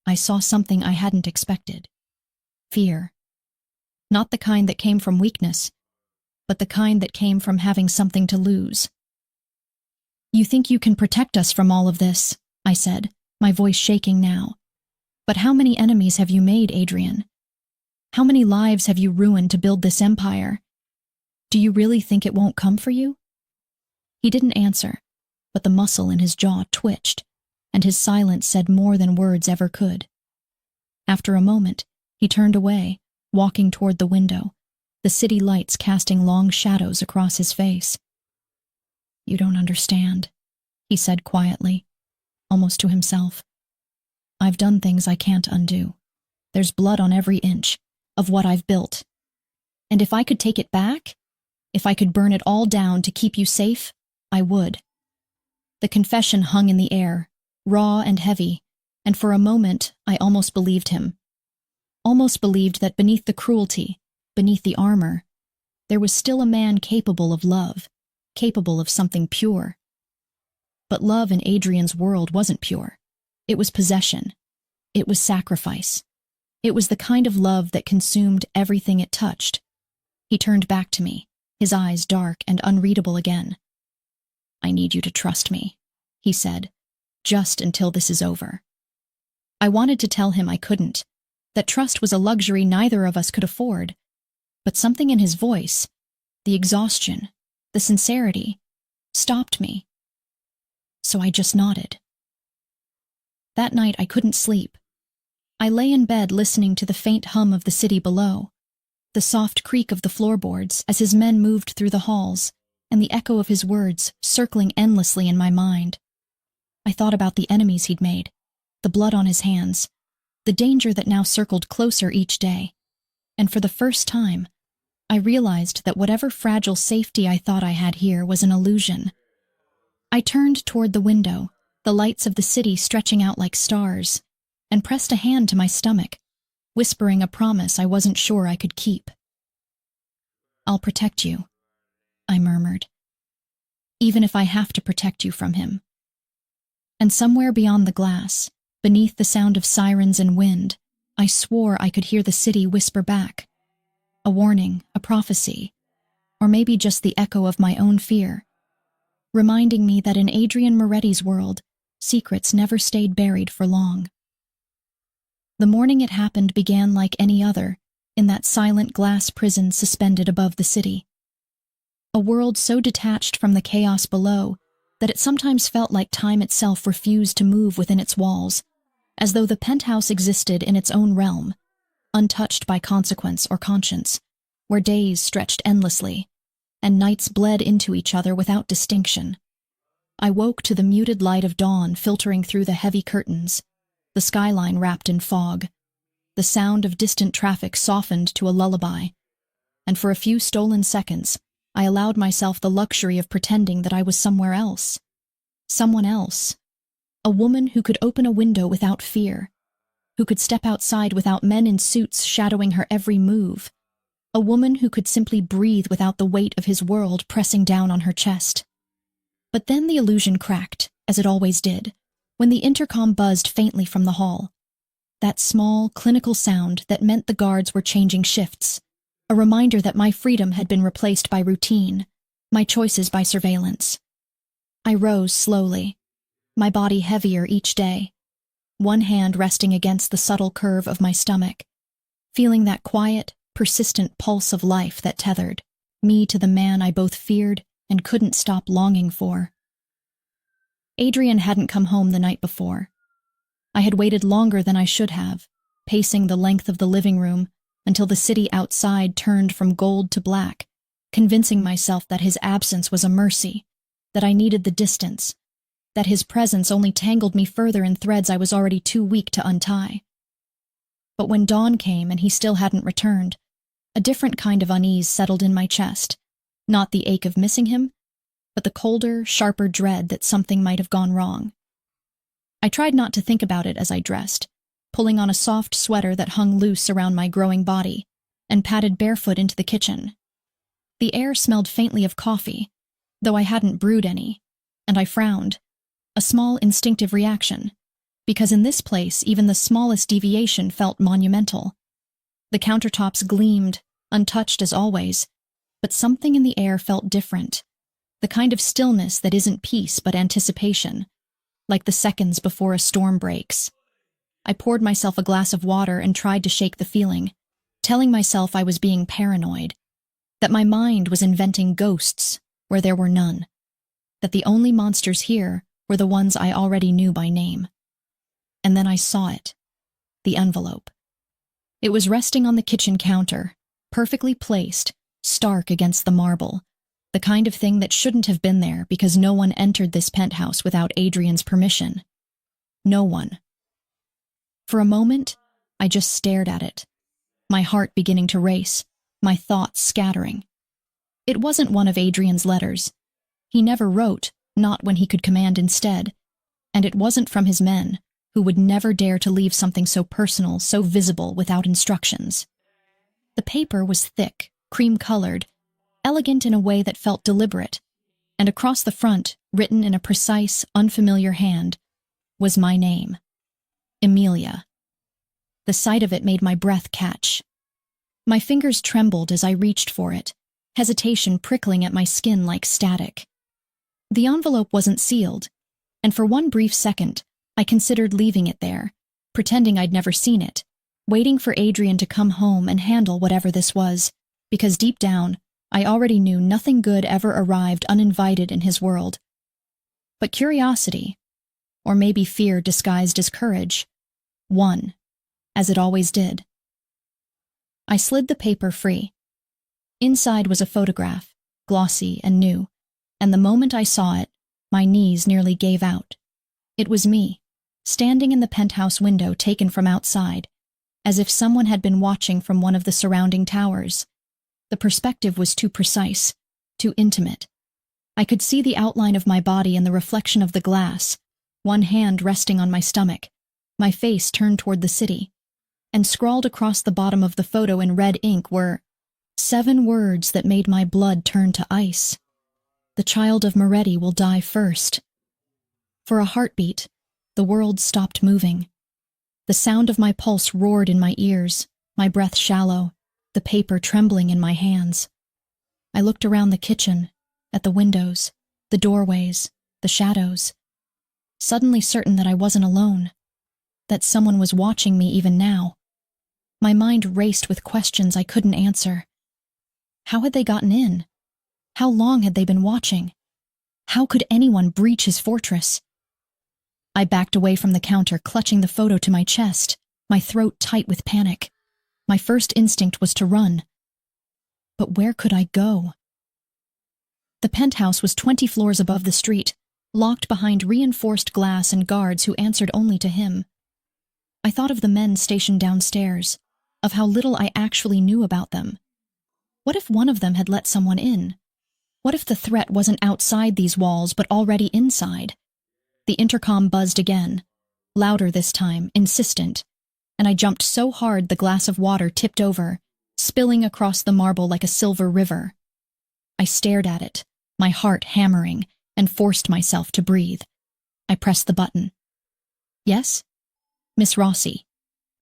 I saw something I hadn't expected. Fear. Not the kind that came from weakness, but the kind that came from having something to lose. "You think you can protect us from all of this," I said, my voice shaking now. "But how many enemies have you made, Adrian? How many lives have you ruined to build this empire? Do you really think it won't come for you?" He didn't answer, but the muscle in his jaw twitched, and his silence said more than words ever could. After a moment, he turned away, walking toward the window, the city lights casting long shadows across his face. "You don't understand," he said quietly, almost to himself. "I've done things I can't undo. There's blood on every inch of what I've built. And if I could take it back, if I could burn it all down to keep you safe, I would." The confession hung in the air, raw and heavy, and for a moment I almost believed him. Almost believed that beneath the cruelty, beneath the armor, there was still a man capable of love, capable of something pure. But love in Adrian's world wasn't pure. It was possession. It was sacrifice. It was the kind of love that consumed everything it touched. He turned back to me, his eyes dark and unreadable again. "I need you to trust me," he said, "just until this is over." I wanted to tell him I couldn't, that trust was a luxury neither of us could afford, but something in his voice, the exhaustion, the sincerity, stopped me. So I just nodded. That night I couldn't sleep. I lay in bed listening to the faint hum of the city below, the soft creak of the floorboards as his men moved through the halls, and the echo of his words circling endlessly in my mind. I thought about the enemies he'd made, the blood on his hands, the danger that now circled closer each day, and for the first time, I realized that whatever fragile safety I thought I had here was an illusion. I turned toward the window, the lights of the city stretching out like stars, and pressed a hand to my stomach, whispering a promise I wasn't sure I could keep. "I'll protect you," I murmured, "even if I have to protect you from him." And somewhere beyond the glass, beneath the sound of sirens and wind, I swore I could hear the city whisper back. A warning, a prophecy, or maybe just the echo of my own fear, reminding me that in Adrian Moretti's world, secrets never stayed buried for long. The morning it happened began like any other, in that silent glass prison suspended above the city. A world so detached from the chaos below that it sometimes felt like time itself refused to move within its walls, as though the penthouse existed in its own realm, untouched by consequence or conscience, where days stretched endlessly, and nights bled into each other without distinction. I woke to the muted light of dawn filtering through the heavy curtains, the skyline wrapped in fog. The sound of distant traffic softened to a lullaby, and for a few stolen seconds, I allowed myself the luxury of pretending that I was somewhere else. Someone else. A woman who could open a window without fear, who could step outside without men in suits shadowing her every move. A woman who could simply breathe without the weight of his world pressing down on her chest. But then the illusion cracked, as it always did, when the intercom buzzed faintly from the hall. That small, clinical sound that meant the guards were changing shifts, a reminder that my freedom had been replaced by routine, my choices by surveillance. I rose slowly, my body heavier each day, one hand resting against the subtle curve of my stomach, feeling that quiet, persistent pulse of life that tethered me to the man I both feared and couldn't stop longing for. Adrian hadn't come home the night before. I had waited longer than I should have, pacing the length of the living room until the city outside turned from gold to black, convincing myself that his absence was a mercy, that I needed the distance, that his presence only tangled me further in threads I was already too weak to untie. But when dawn came and he still hadn't returned, a different kind of unease settled in my chest, not the ache of missing him, but the colder, sharper dread that something might have gone wrong. I tried not to think about it as I dressed, pulling on a soft sweater that hung loose around my growing body, and padded barefoot into the kitchen. The air smelled faintly of coffee, though I hadn't brewed any, and I frowned, a small instinctive reaction, because in this place even the smallest deviation felt monumental. The countertops gleamed, untouched as always, but something in the air felt different, the kind of stillness that isn't peace but anticipation, like the seconds before a storm breaks. I poured myself a glass of water and tried to shake the feeling, telling myself I was being paranoid, that my mind was inventing ghosts where there were none, that the only monsters here were the ones I already knew by name. And then I saw it, the envelope. It was resting on the kitchen counter, perfectly placed, stark against the marble, the kind of thing that shouldn't have been there because no one entered this penthouse without Adrian's permission. No one. For a moment, I just stared at it, my heart beginning to race, my thoughts scattering. It wasn't one of Adrian's letters. He never wrote, not when he could command instead, and it wasn't from his men, who would never dare to leave something so personal, so visible, without instructions. The paper was thick, cream-colored, elegant in a way that felt deliberate, and across the front, written in a precise, unfamiliar hand, was my name. Emilia. The sight of it made my breath catch. My fingers trembled as I reached for it, hesitation prickling at my skin like static. The envelope wasn't sealed, and for one brief second, I considered leaving it there, pretending I'd never seen it, waiting for Adrian to come home and handle whatever this was, because deep down, I already knew nothing good ever arrived uninvited in his world. But curiosity, or maybe fear disguised as courage, won, as it always did. I slid the paper free. Inside was a photograph, glossy and new, and the moment I saw it, my knees nearly gave out. It was me, standing in the penthouse window taken from outside, as if someone had been watching from one of the surrounding towers. The perspective was too precise, too intimate. I could see the outline of my body in the reflection of the glass, one hand resting on my stomach, my face turned toward the city, and scrawled across the bottom of the photo in red ink were 7 words that made my blood turn to ice. The child of Moretti will die first. For a heartbeat, the world stopped moving. The sound of my pulse roared in my ears, my breath shallow, the paper trembling in my hands. I looked around the kitchen, at the windows, the doorways, the shadows, suddenly certain that I wasn't alone, that someone was watching me even now. My mind raced with questions I couldn't answer. How had they gotten in? How long had they been watching? How could anyone breach his fortress? I backed away from the counter, clutching the photo to my chest, my throat tight with panic. My first instinct was to run. But where could I go? The penthouse was 20 floors above the street, locked behind reinforced glass and guards who answered only to him. I thought of the men stationed downstairs, of how little I actually knew about them. What if one of them had let someone in? What if the threat wasn't outside these walls but already inside? The intercom buzzed again, louder this time, insistent, and I jumped so hard the glass of water tipped over, spilling across the marble like a silver river. I stared at it, my heart hammering, and forced myself to breathe. I pressed the button. "Yes?" "Miss Rossi,"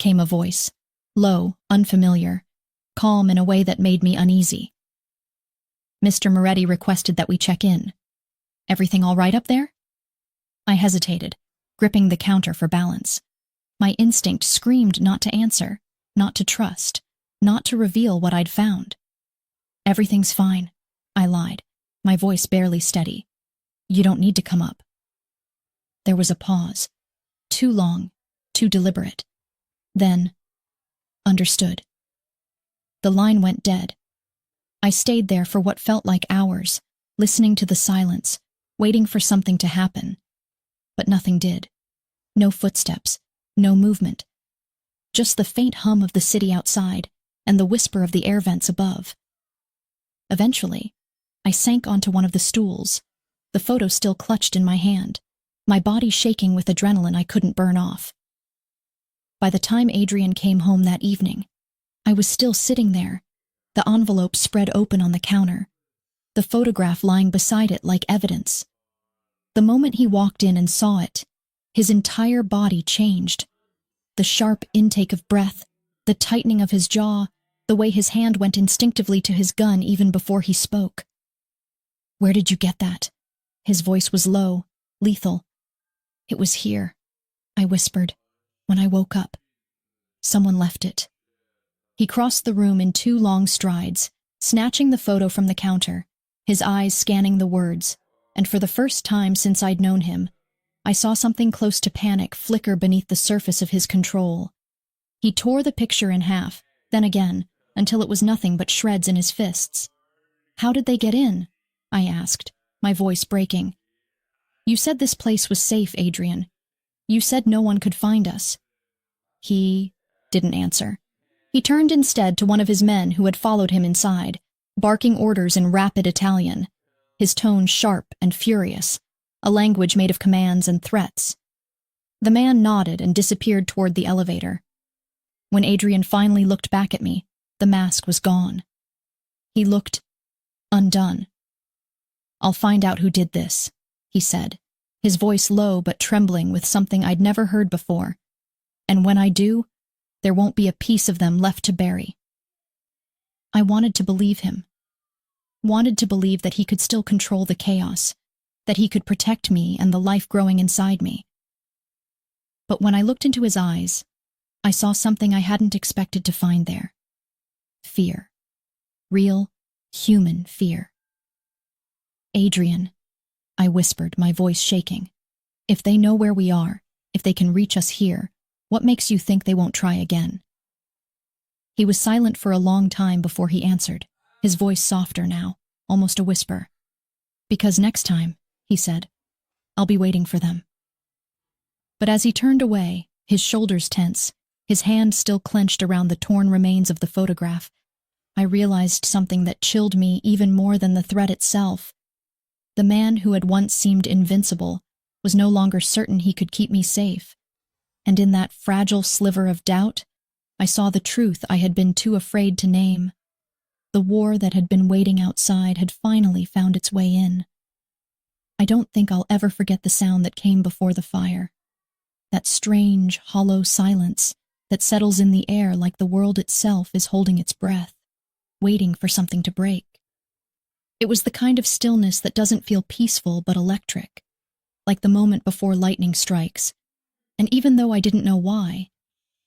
came a voice, low, unfamiliar, calm in a way that made me uneasy. "Mr. Moretti requested that we check in. Everything all right up there?" I hesitated, gripping the counter for balance. My instinct screamed not to answer, not to trust, not to reveal what I'd found. "Everything's fine," I lied, my voice barely steady. "You don't need to come up." There was a pause, too long, too deliberate. Then, "Understood." The line went dead. I stayed there for what felt like hours, listening to the silence, waiting for something to happen. But nothing did. No footsteps, no movement. Just the faint hum of the city outside and the whisper of the air vents above. Eventually, I sank onto one of the stools, the photo still clutched in my hand, my body shaking with adrenaline I couldn't burn off. By the time Adrian came home that evening, I was still sitting there, the envelope spread open on the counter, the photograph lying beside it like evidence. The moment he walked in and saw it, his entire body changed. The sharp intake of breath, the tightening of his jaw, the way his hand went instinctively to his gun even before he spoke. "Where did you get that?" His voice was low, lethal. "It was here," I whispered, "when I woke up. Someone left it." He crossed the room in 2 long strides, snatching the photo from the counter, his eyes scanning the words, and for the first time since I'd known him, I saw something close to panic flicker beneath the surface of his control. He tore the picture in half, then again, until it was nothing but shreds in his fists. "How did they get in?" I asked, my voice breaking. "You said this place was safe, Adrian. You said no one could find us." He didn't answer. He turned instead to one of his men who had followed him inside, barking orders in rapid Italian, his tone sharp and furious, a language made of commands and threats. The man nodded and disappeared toward the elevator. When Adrian finally looked back at me, the mask was gone. He looked undone. "I'll find out who did this," he said, his voice low but trembling with something I'd never heard before. "And when I do, there won't be a piece of them left to bury." I wanted to believe him. Wanted to believe that he could still control the chaos, that he could protect me and the life growing inside me. But when I looked into his eyes, I saw something I hadn't expected to find there. Fear. Real, human fear. "Adrian," I whispered, my voice shaking, "if they know where we are, if they can reach us here, what makes you think they won't try again?" He was silent for a long time before he answered, his voice softer now, almost a whisper. "Because next time," he said, "I'll be waiting for them." But as he turned away, his shoulders tense, his hand still clenched around the torn remains of the photograph, I realized something that chilled me even more than the threat itself. The man who had once seemed invincible was no longer certain he could keep me safe, and in that fragile sliver of doubt, I saw the truth I had been too afraid to name. The war that had been waiting outside had finally found its way in. I don't think I'll ever forget the sound that came before the fire. That strange, hollow silence that settles in the air like the world itself is holding its breath, waiting for something to break. It was the kind of stillness that doesn't feel peaceful but electric, like the moment before lightning strikes. And even though I didn't know why,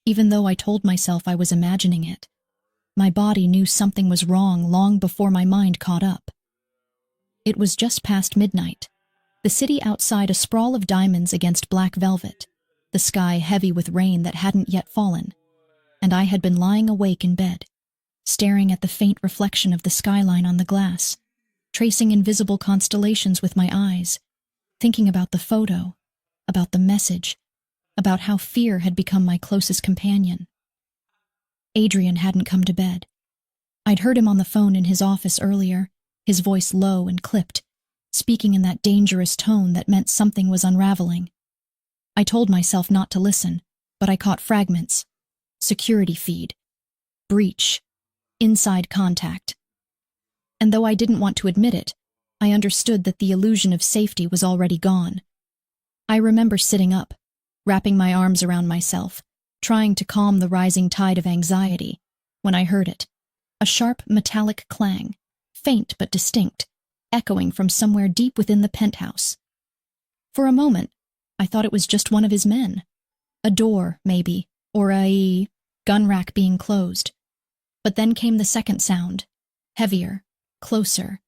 even though I told myself I was imagining it, my body knew something was wrong long before my mind caught up. It was just past midnight, the city outside a sprawl of diamonds against black velvet, the sky heavy with rain that hadn't yet fallen, and I had been lying awake in bed, staring at the faint reflection of the skyline on the glass, tracing invisible constellations with my eyes, thinking about the photo, about the message, about how fear had become my closest companion. Adrian hadn't come to bed. I'd heard him on the phone in his office earlier, his voice low and clipped, speaking in that dangerous tone that meant something was unraveling. I told myself not to listen, but I caught fragments. Security feed. Breach. Inside contact. And though I didn't want to admit it, I understood that the illusion of safety was already gone. I remember sitting up, wrapping my arms around myself, trying to calm the rising tide of anxiety, when I heard it. A sharp, metallic clang, faint but distinct, echoing from somewhere deep within the penthouse. For a moment, I thought it was just one of his men. A door, maybe, or a gun rack being closed. But then came the second sound, heavier, closer,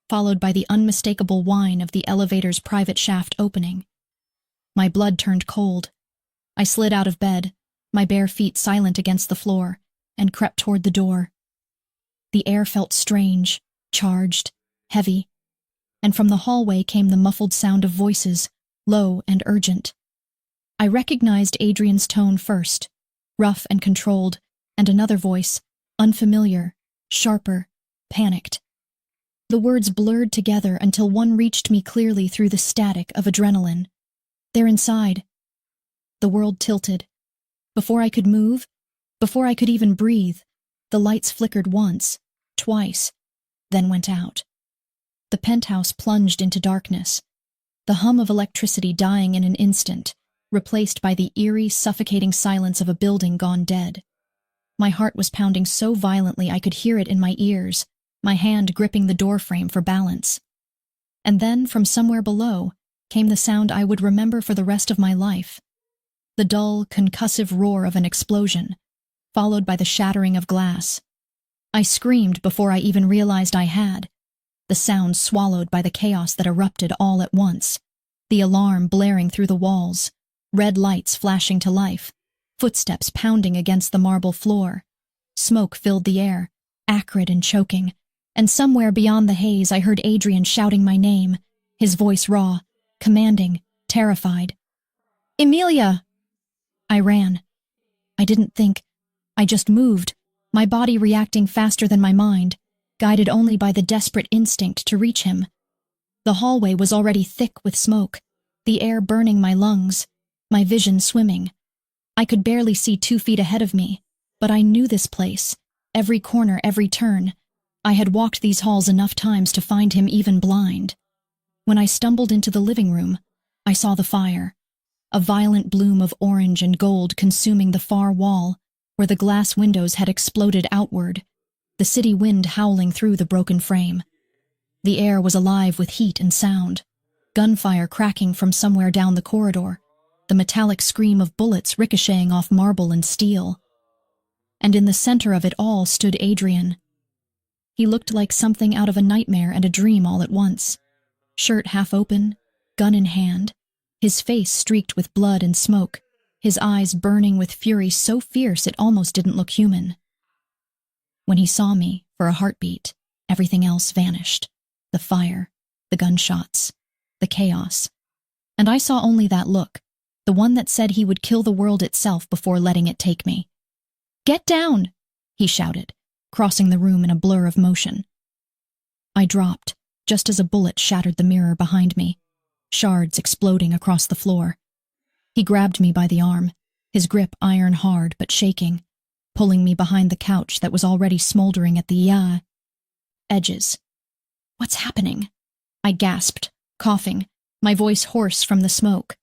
followed by the unmistakable whine of the elevator's private shaft opening. My blood turned cold. I slid out of bed, my bare feet silent against the floor, and crept toward the door. The air felt strange, charged, heavy, and from the hallway came the muffled sound of voices, low and urgent. I recognized Adrian's tone first, rough and controlled, and another voice, unfamiliar, sharper, panicked. The words blurred together until one reached me clearly through the static of adrenaline. They're inside. The world tilted. Before I could move, before I could even breathe, the lights flickered once, twice, then went out. The penthouse plunged into darkness, the hum of electricity dying in an instant, replaced by the eerie, suffocating silence of a building gone dead. My heart was pounding so violently I could hear it in my ears, my hand gripping the doorframe for balance. And then, from somewhere below, came the sound I would remember for the rest of my life. The dull, concussive roar of an explosion, followed by the shattering of glass. I screamed before I even realized I had, the sound swallowed by the chaos that erupted all at once, the alarm blaring through the walls, red lights flashing to life, footsteps pounding against the marble floor. Smoke filled the air, acrid and choking, and somewhere beyond the haze I heard Adrian shouting my name, his voice raw, commanding, terrified. "Emilia!" I ran. I didn't think. I just moved, my body reacting faster than my mind, guided only by the desperate instinct to reach him. The hallway was already thick with smoke, the air burning my lungs, my vision swimming. I could barely see 2 feet ahead of me, but I knew this place, every corner, every turn. I had walked these halls enough times to find him even blind. When I stumbled into the living room, I saw the fire, a violent bloom of orange and gold consuming the far wall, where the glass windows had exploded outward, the city wind howling through the broken frame. The air was alive with heat and sound, gunfire cracking from somewhere down the corridor, the metallic scream of bullets ricocheting off marble and steel. And in the center of it all stood Adrian. He looked like something out of a nightmare and a dream all at once. Shirt half open, gun in hand, his face streaked with blood and smoke, his eyes burning with fury so fierce it almost didn't look human. When he saw me, for a heartbeat, everything else vanished. The fire, the gunshots, the chaos. And I saw only that look, the one that said he would kill the world itself before letting it take me. "Get down!" he shouted, crossing the room in a blur of motion. I dropped, just as a bullet shattered the mirror behind me, shards exploding across the floor. He grabbed me by the arm, his grip iron hard but shaking, pulling me behind the couch that was already smoldering at the edges. "What's happening?" I gasped, coughing, my voice hoarse from the smoke.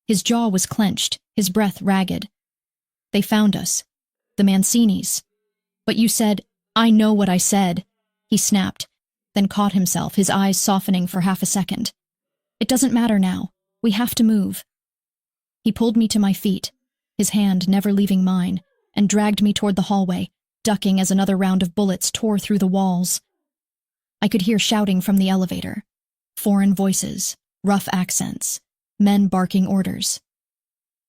His jaw was clenched, his breath ragged. "They found us. The Mancinis. But you said—" "I know what I said," he snapped, then caught himself, his eyes softening for half a second. "It doesn't matter now. We have to move." He pulled me to my feet, his hand never leaving mine, and dragged me toward the hallway, ducking as another round of bullets tore through the walls. I could hear shouting from the elevator. Foreign voices, rough accents, men barking orders.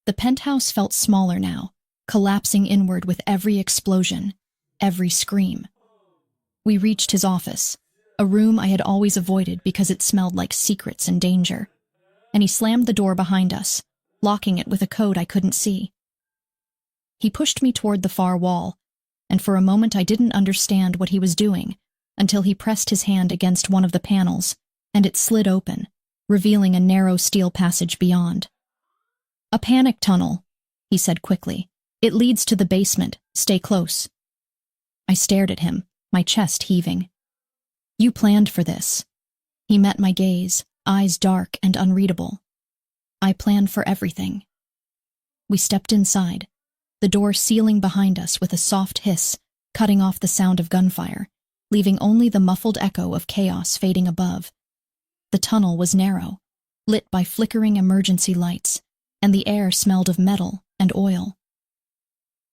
The penthouse felt smaller now, collapsing inward with every explosion, every scream. We reached his office, a room I had always avoided because it smelled like secrets and danger, and he slammed the door behind us, locking it with a code I couldn't see. He pushed me toward the far wall, and for a moment I didn't understand what he was doing until he pressed his hand against one of the panels, and it slid open, revealing a narrow steel passage beyond. "A panic tunnel," he said quickly. "It leads to the basement. Stay close." I stared at him, my chest heaving. "You planned for this." He met my gaze, eyes dark and unreadable. "I planned for everything." We stepped inside, the door sealing behind us with a soft hiss, cutting off the sound of gunfire, leaving only the muffled echo of chaos fading above. The tunnel was narrow, lit by flickering emergency lights, and the air smelled of metal and oil.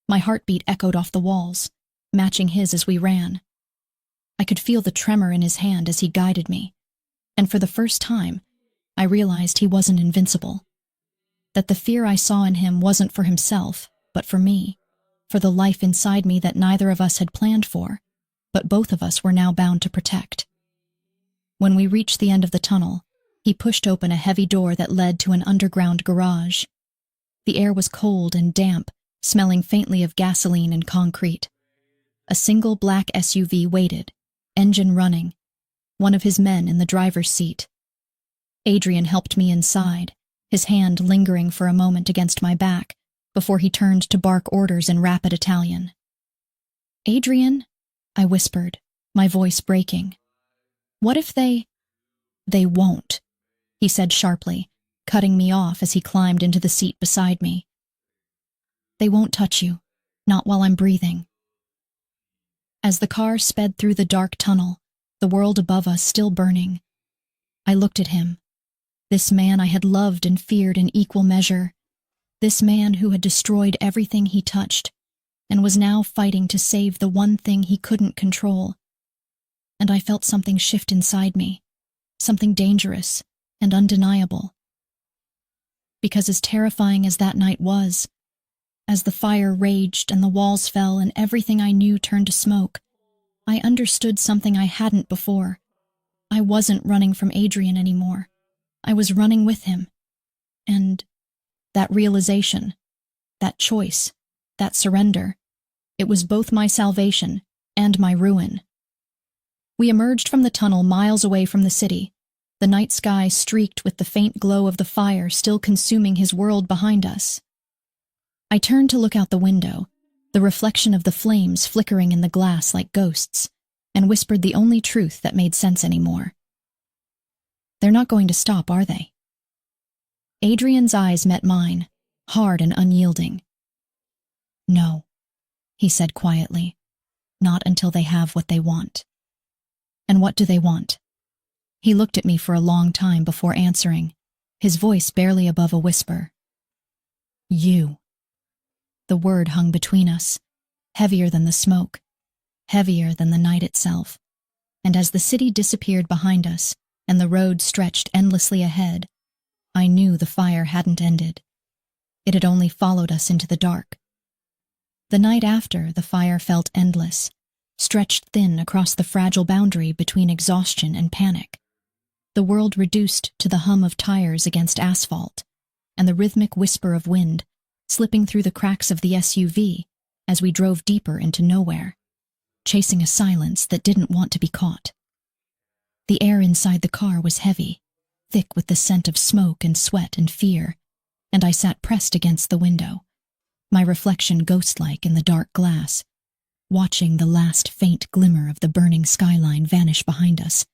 My heartbeat echoed off the walls, matching his as we ran. I could feel the tremor in his hand as he guided me, and for the first time, I realized he wasn't invincible. That the fear I saw in him wasn't for himself, but for me, for the life inside me that neither of us had planned for, but both of us were now bound to protect. When we reached the end of the tunnel, he pushed open a heavy door that led to an underground garage. The air was cold and damp, smelling faintly of gasoline and concrete. A single black SUV waited, engine running, one of his men in the driver's seat. Adrian helped me inside, his hand lingering for a moment against my back before he turned to bark orders in rapid Italian. "Adrian," I whispered, my voice breaking. "What if they won't," he said sharply, cutting me off as he climbed into the seat beside me. "They won't touch you, not while I'm breathing." As the car sped through the dark tunnel, the world above us still burning, I looked at him, this man I had loved and feared in equal measure, this man who had destroyed everything he touched and was now fighting to save the one thing he couldn't control. And I felt something shift inside me, something dangerous and undeniable. Because as terrifying as that night was, as the fire raged and the walls fell and everything I knew turned to smoke, I understood something I hadn't before. I wasn't running from Adrian anymore. I was running with him. And that realization, that choice, that surrender, it was both my salvation and my ruin. We emerged from the tunnel miles away from the city, the night sky streaked with the faint glow of the fire still consuming his world behind us. I turned to look out the window, the reflection of the flames flickering in the glass like ghosts, and whispered the only truth that made sense anymore. "They're not going to stop, are they?" Adrian's eyes met mine, hard and unyielding. "No," he said quietly, "not until they have what they want." "And what do they want?" He looked at me for a long time before answering, his voice barely above a whisper. "You." The word hung between us, heavier than the smoke, heavier than the night itself, and as the city disappeared behind us and the road stretched endlessly ahead, I knew the fire hadn't ended. It had only followed us into the dark. The night after, the fire felt endless, stretched thin across the fragile boundary between exhaustion and panic. The world reduced to the hum of tires against asphalt, and the rhythmic whisper of wind slipping through the cracks of the SUV as we drove deeper into nowhere, chasing a silence that didn't want to be caught. The air inside the car was heavy, thick with the scent of smoke and sweat and fear, and I sat pressed against the window, my reflection ghost-like in the dark glass, watching the last faint glimmer of the burning skyline vanish behind us,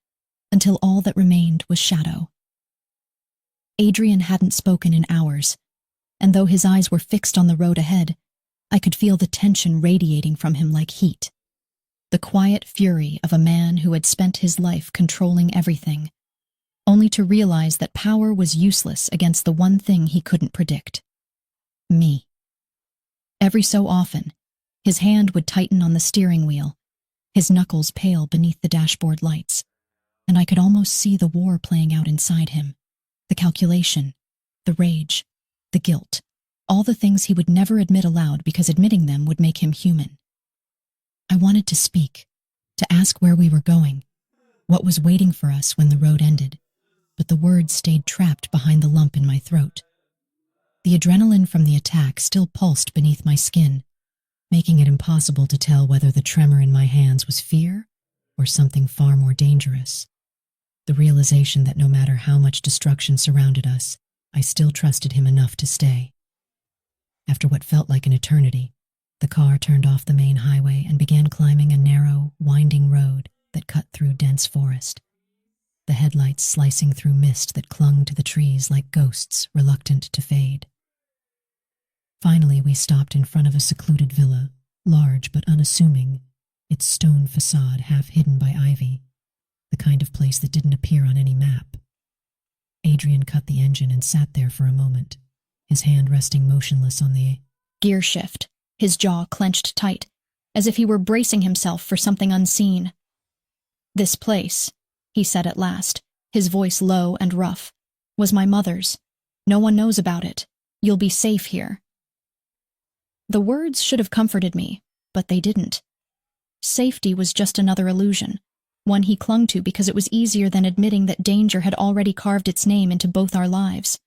until all that remained was shadow. Adrian hadn't spoken in hours, and though his eyes were fixed on the road ahead, I could feel the tension radiating from him like heat. the quiet fury of a man who had spent his life controlling everything, only to realize that power was useless against the one thing he couldn't predict: me. Every so often, his hand would tighten on the steering wheel, his knuckles pale beneath the dashboard lights, and I could almost see the war playing out inside him. The calculation, the rage, the guilt, all the things he would never admit aloud because admitting them would make him human. I wanted to speak, to ask where we were going, what was waiting for us when the road ended, but the words stayed trapped behind the lump in my throat. The adrenaline from the attack still pulsed beneath my skin, making it impossible to tell whether the tremor in my hands was fear or something far more dangerous. The realization that no matter how much destruction surrounded us, I still trusted him enough to stay. After what felt like an eternity, the car turned off the main highway and began climbing a narrow, winding road that cut through dense forest, the headlights slicing through mist that clung to the trees like ghosts reluctant to fade. Finally, we stopped in front of a secluded villa, large but unassuming, its stone facade half hidden by ivy, the kind of place that didn't appear on any map. Adrian cut the engine and sat there for a moment, his hand resting motionless on the gear shift, his jaw clenched tight, as if he were bracing himself for something unseen. "This place," he said at last, his voice low and rough, "was my mother's. No one knows about it. You'll be safe here." The words should have comforted me, but they didn't. Safety was just another illusion, one he clung to because it was easier than admitting that danger had already carved its name into both our lives.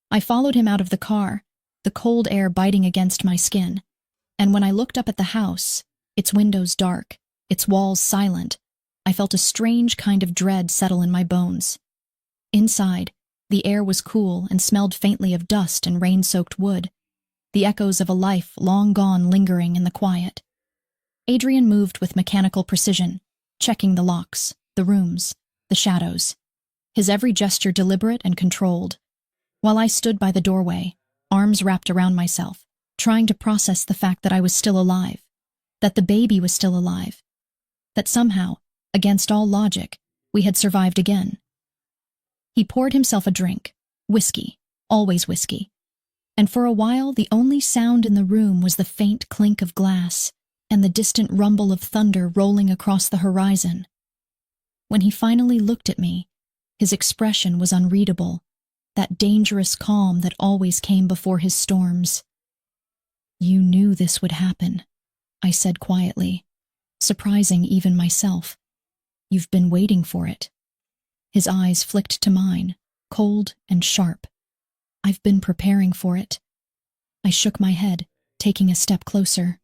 I followed him out of the car, the cold air biting against my skin, and when I looked up at the house, its windows dark, its walls silent, I felt a strange kind of dread settle in my bones. Inside, the air was cool and smelled faintly of dust and rain-soaked wood, the echoes of a life long gone lingering in the quiet. Adrian moved with mechanical precision, checking the locks, the rooms, the shadows, his every gesture deliberate and controlled, while I stood by the doorway, arms wrapped around myself, trying to process the fact that I was still alive, that the baby was still alive, that somehow, against all logic, we had survived again. He poured himself a drink, whiskey, always whiskey, and for a while the only sound in the room was the faint clink of glass and the distant rumble of thunder rolling across the horizon. When he finally looked at me, his expression was unreadable, that dangerous calm that always came before his storms. "You knew this would happen," I said quietly, surprising even myself. "You've been waiting for it." His eyes flicked to mine, cold and sharp. "I've been preparing for it." I shook my head, taking a step closer.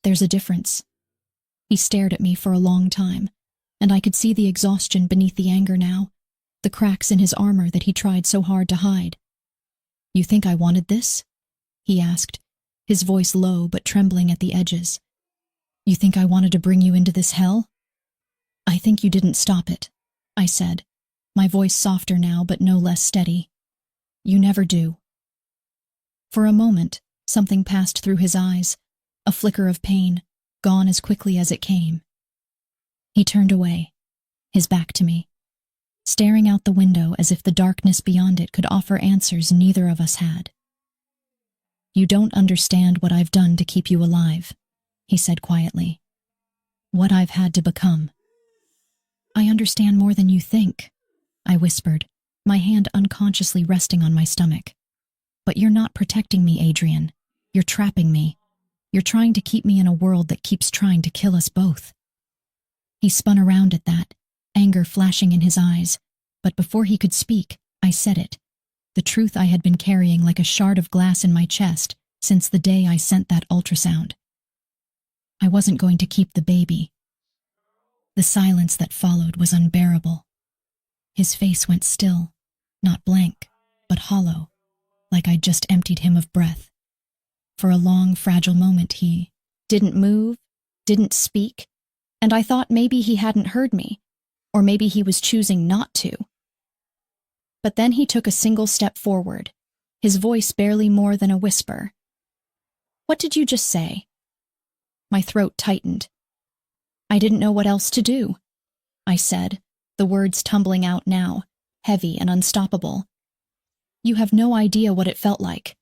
"There's a difference." He stared at me for a long time, and I could see the exhaustion beneath the anger now, the cracks in his armor that he tried so hard to hide. "You think I wanted this?" he asked, his voice low but trembling at the edges. "You think I wanted to bring you into this hell?" "I think you didn't stop it," I said, my voice softer now but no less steady. "You never do." For a moment, something passed through his eyes, a flicker of pain, gone as quickly as it came. He turned away, his back to me, staring out the window as if the darkness beyond it could offer answers neither of us had. "You don't understand what I've done to keep you alive," he said quietly. "What I've had to become." "I understand more than you think," I whispered, my hand unconsciously resting on my stomach. "But you're not protecting me, Adrian. You're trapping me. You're trying to keep me in a world that keeps trying to kill us both." He spun around at that, anger flashing in his eyes, but before he could speak, I said it, the truth I had been carrying like a shard of glass in my chest since the day I sent that ultrasound. I wasn't going to keep the baby. The silence that followed was unbearable. His face went still, not blank, but hollow, like I'd just emptied him of breath. For a long, fragile moment he didn't move, didn't speak, and I thought maybe he hadn't heard me, or maybe he was choosing not to. But then he took a single step forward, his voice barely more than a whisper. "What did you just say?" My throat tightened. I didn't know what else to do, I said, the words tumbling out now, heavy and unstoppable. You have no idea what it felt like.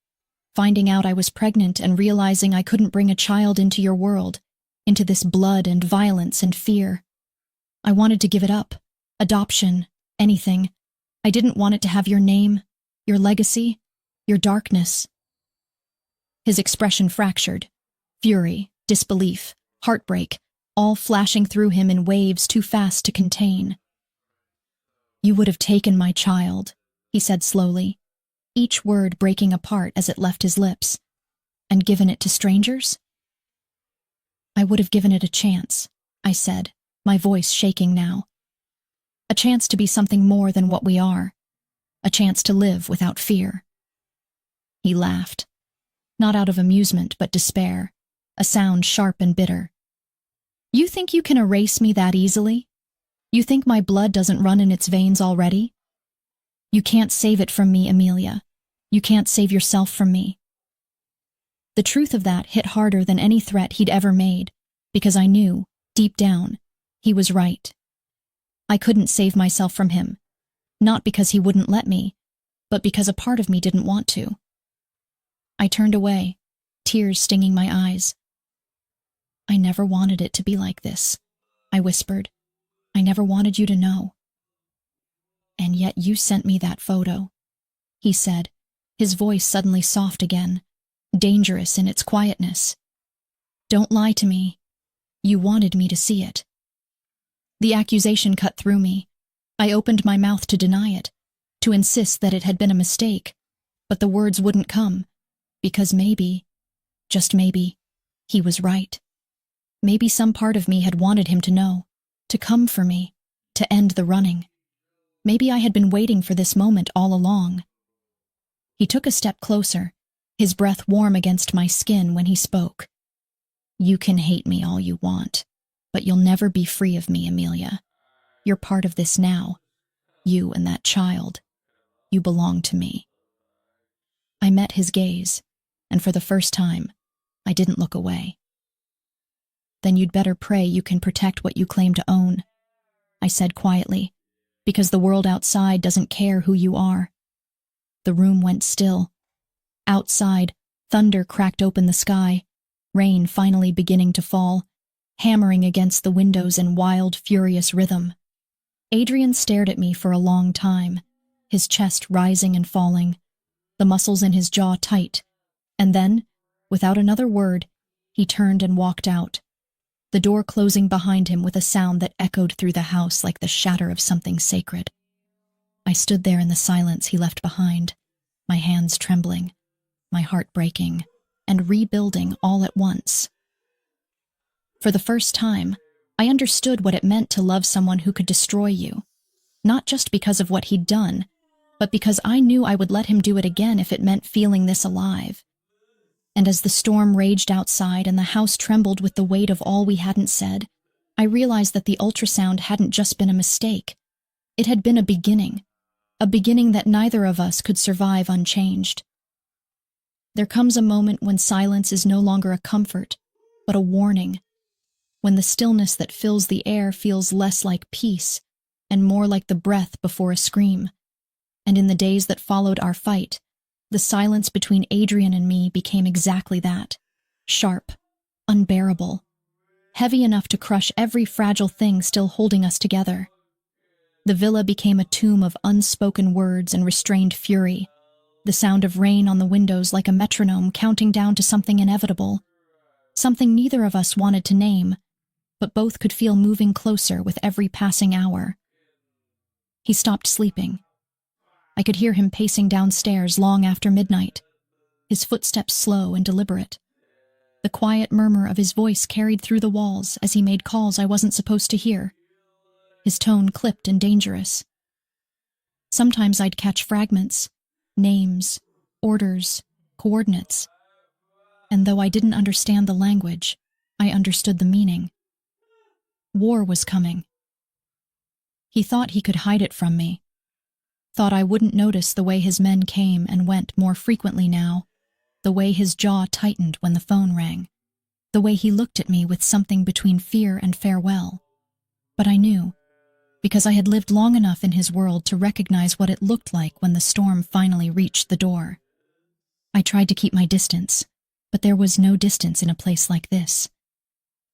Finding out I was pregnant and realizing I couldn't bring a child into your world, into this blood and violence and fear. I wanted to give it up. Adoption, anything. I didn't want it to have your name, your legacy, your darkness. His expression fractured. Fury, disbelief, heartbreak, all flashing through him in waves too fast to contain. You would have taken my child, he said slowly, each word breaking apart as it left his lips, and given it to strangers? I would have given it a chance, I said, my voice shaking now. A chance to be something more than what we are. A chance to live without fear. He laughed, not out of amusement but despair, a sound sharp and bitter. You think you can erase me that easily? You think my blood doesn't run in its veins already? You can't save it from me, Amelia. You can't save yourself from me. The truth of that hit harder than any threat he'd ever made, because I knew, deep down, he was right. I couldn't save myself from him, not because he wouldn't let me, but because a part of me didn't want to. I turned away, tears stinging my eyes. I never wanted it to be like this, I whispered. I never wanted you to know. And yet you sent me that photo, he said, his voice suddenly soft again, dangerous in its quietness. Don't lie to me. You wanted me to see it. The accusation cut through me. I opened my mouth to deny it, to insist that it had been a mistake, but the words wouldn't come, because maybe, just maybe, he was right. Maybe some part of me had wanted him to know, to come for me, to end the running. Maybe I had been waiting for this moment all along. He took a step closer, his breath warm against my skin when he spoke. You can hate me all you want, but you'll never be free of me, Amelia. You're part of this now. You and that child. You belong to me. I met his gaze, and for the first time, I didn't look away. Then you'd better pray you can protect what you claim to own, I said quietly, because the world outside doesn't care who you are. The room went still. Outside, thunder cracked open the sky, rain finally beginning to fall, hammering against the windows in wild, furious rhythm. Adrian stared at me for a long time, his chest rising and falling, the muscles in his jaw tight, and then, without another word, he turned and walked out, the door closing behind him with a sound that echoed through the house like the shatter of something sacred. I stood there in the silence he left behind, my hands trembling, my heart breaking, and rebuilding all at once. For the first time, I understood what it meant to love someone who could destroy you, not just because of what he'd done, but because I knew I would let him do it again if it meant feeling this alive. And as the storm raged outside and the house trembled with the weight of all we hadn't said, I realized that the ultrasound hadn't just been a mistake. It had been a beginning that neither of us could survive unchanged. There comes a moment when silence is no longer a comfort, but a warning, when the stillness that fills the air feels less like peace and more like the breath before a scream. And in the days that followed our fight, the silence between Adrian and me became exactly that, sharp, unbearable, heavy enough to crush every fragile thing still holding us together. The villa became a tomb of unspoken words and restrained fury, the sound of rain on the windows like a metronome counting down to something inevitable, something neither of us wanted to name, but both could feel moving closer with every passing hour. He stopped sleeping. I could hear him pacing downstairs long after midnight, his footsteps slow and deliberate. The quiet murmur of his voice carried through the walls as he made calls I wasn't supposed to hear, his tone clipped and dangerous. Sometimes I'd catch fragments, names, orders, coordinates, and though I didn't understand the language, I understood the meaning. War was coming. He thought he could hide it from me, thought I wouldn't notice the way his men came and went more frequently now, the way his jaw tightened when the phone rang. the way he looked at me with something between fear and farewell. But I knew, because I had lived long enough in his world to recognize what it looked like when the storm finally reached the door. I tried to keep my distance, but there was no distance in a place like this.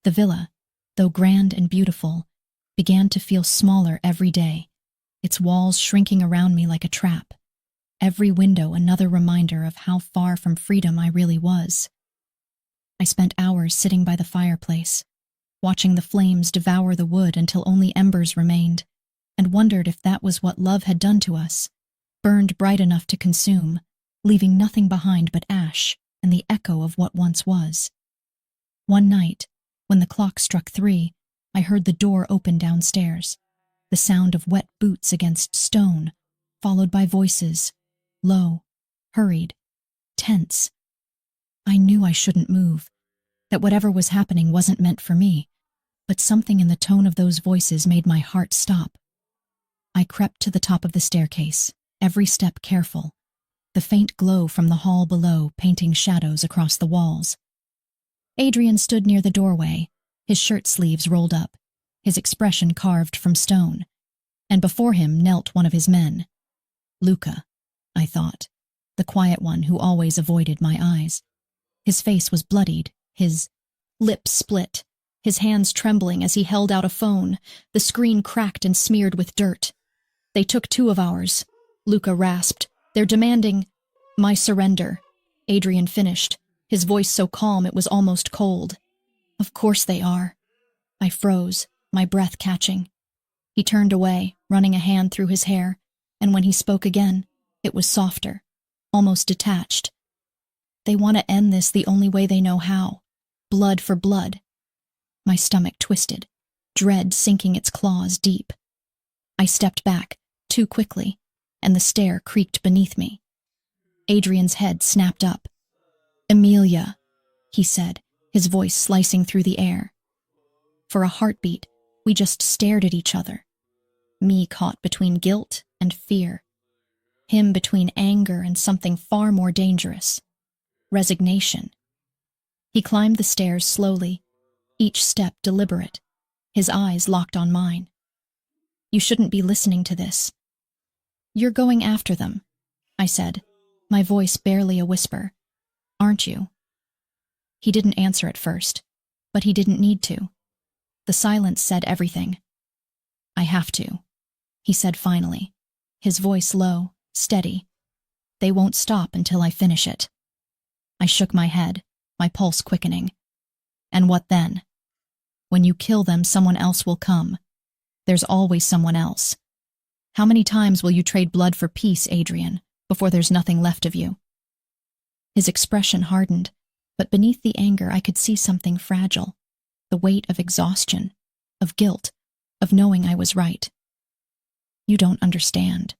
The villa, though grand and beautiful, began to feel smaller every day, its walls shrinking around me like a trap, every window another reminder of how far from freedom I really was. I spent hours sitting by the fireplace, watching the flames devour the wood until only embers remained, and wondered if that was what love had done to us, burned bright enough to consume, leaving nothing behind but ash and the echo of what once was. One night, when the clock struck 3, I heard the door open downstairs, the sound of wet boots against stone, followed by voices, low, hurried, tense. I knew I shouldn't move, that whatever was happening wasn't meant for me, but something in the tone of those voices made my heart stop. I crept to the top of the staircase, every step careful, the faint glow from the hall below painting shadows across the walls. Adrian stood near the doorway, his shirt sleeves rolled up, his expression carved from stone, and before him knelt one of his men. Luca, I thought, the quiet one who always avoided my eyes. His face was bloodied, his lips split, his hands trembling as he held out a phone, the screen cracked and smeared with dirt. "They took 2 of ours," Luca rasped. "They're demanding—" "My surrender," Adrian finished, his voice so calm it was almost cold. "Of course they are." I froze, my breath catching. He turned away, running a hand through his hair, and when he spoke again, it was softer, almost detached. "They want to end this the only way they know how. Blood for blood." My stomach twisted, dread sinking its claws deep. I stepped back, too quickly, and the stair creaked beneath me. Adrian's head snapped up. "Emilia," he said, his voice slicing through the air. For a heartbeat, we just stared at each other. Me caught between guilt and fear. Him between anger and something far more dangerous. Resignation. He climbed the stairs slowly, each step deliberate, his eyes locked on mine. "You shouldn't be listening to this." "You're going after them," I said, my voice barely a whisper. "Aren't you?" He didn't answer at first, but he didn't need to. The silence said everything. "I have to," he said finally, his voice low, steady. "They won't stop until I finish it." I shook my head, my pulse quickening. "And what then? When you kill them, someone else will come. There's always someone else. How many times will you trade blood for peace, Adrian, before there's nothing left of you?" His expression hardened, but beneath the anger I could see something fragile, the weight of exhaustion, of guilt, of knowing I was right. "You don't understand,"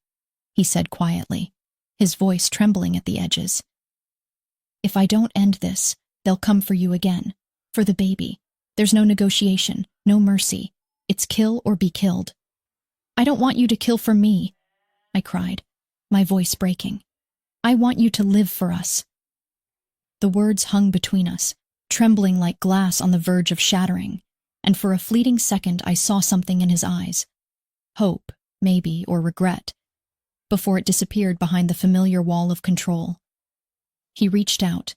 he said quietly, his voice trembling at the edges. "If I don't end this, they'll come for you again, for the baby. There's no negotiation, no mercy. It's kill or be killed." "I don't want you to kill for me," I cried, my voice breaking. "I want you to live for us." The words hung between us, trembling like glass on the verge of shattering, and for a fleeting second I saw something in his eyes. Hope, maybe, or regret, before it disappeared behind the familiar wall of control. He reached out,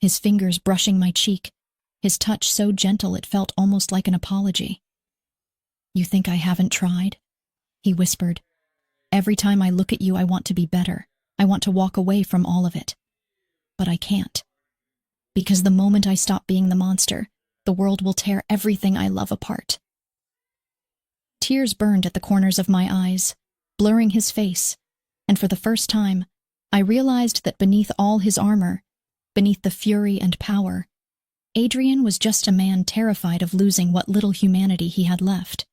his fingers brushing my cheek, his touch so gentle it felt almost like an apology. "You think I haven't tried?" he whispered. "Every time I look at you, I want to be better. I want to walk away from all of it. But I can't. Because the moment I stop being the monster, the world will tear everything I love apart." Tears burned at the corners of my eyes, blurring his face, and for the first time, I realized that beneath all his armor, beneath the fury and power, Adrian was just a man terrified of losing what little humanity he had left.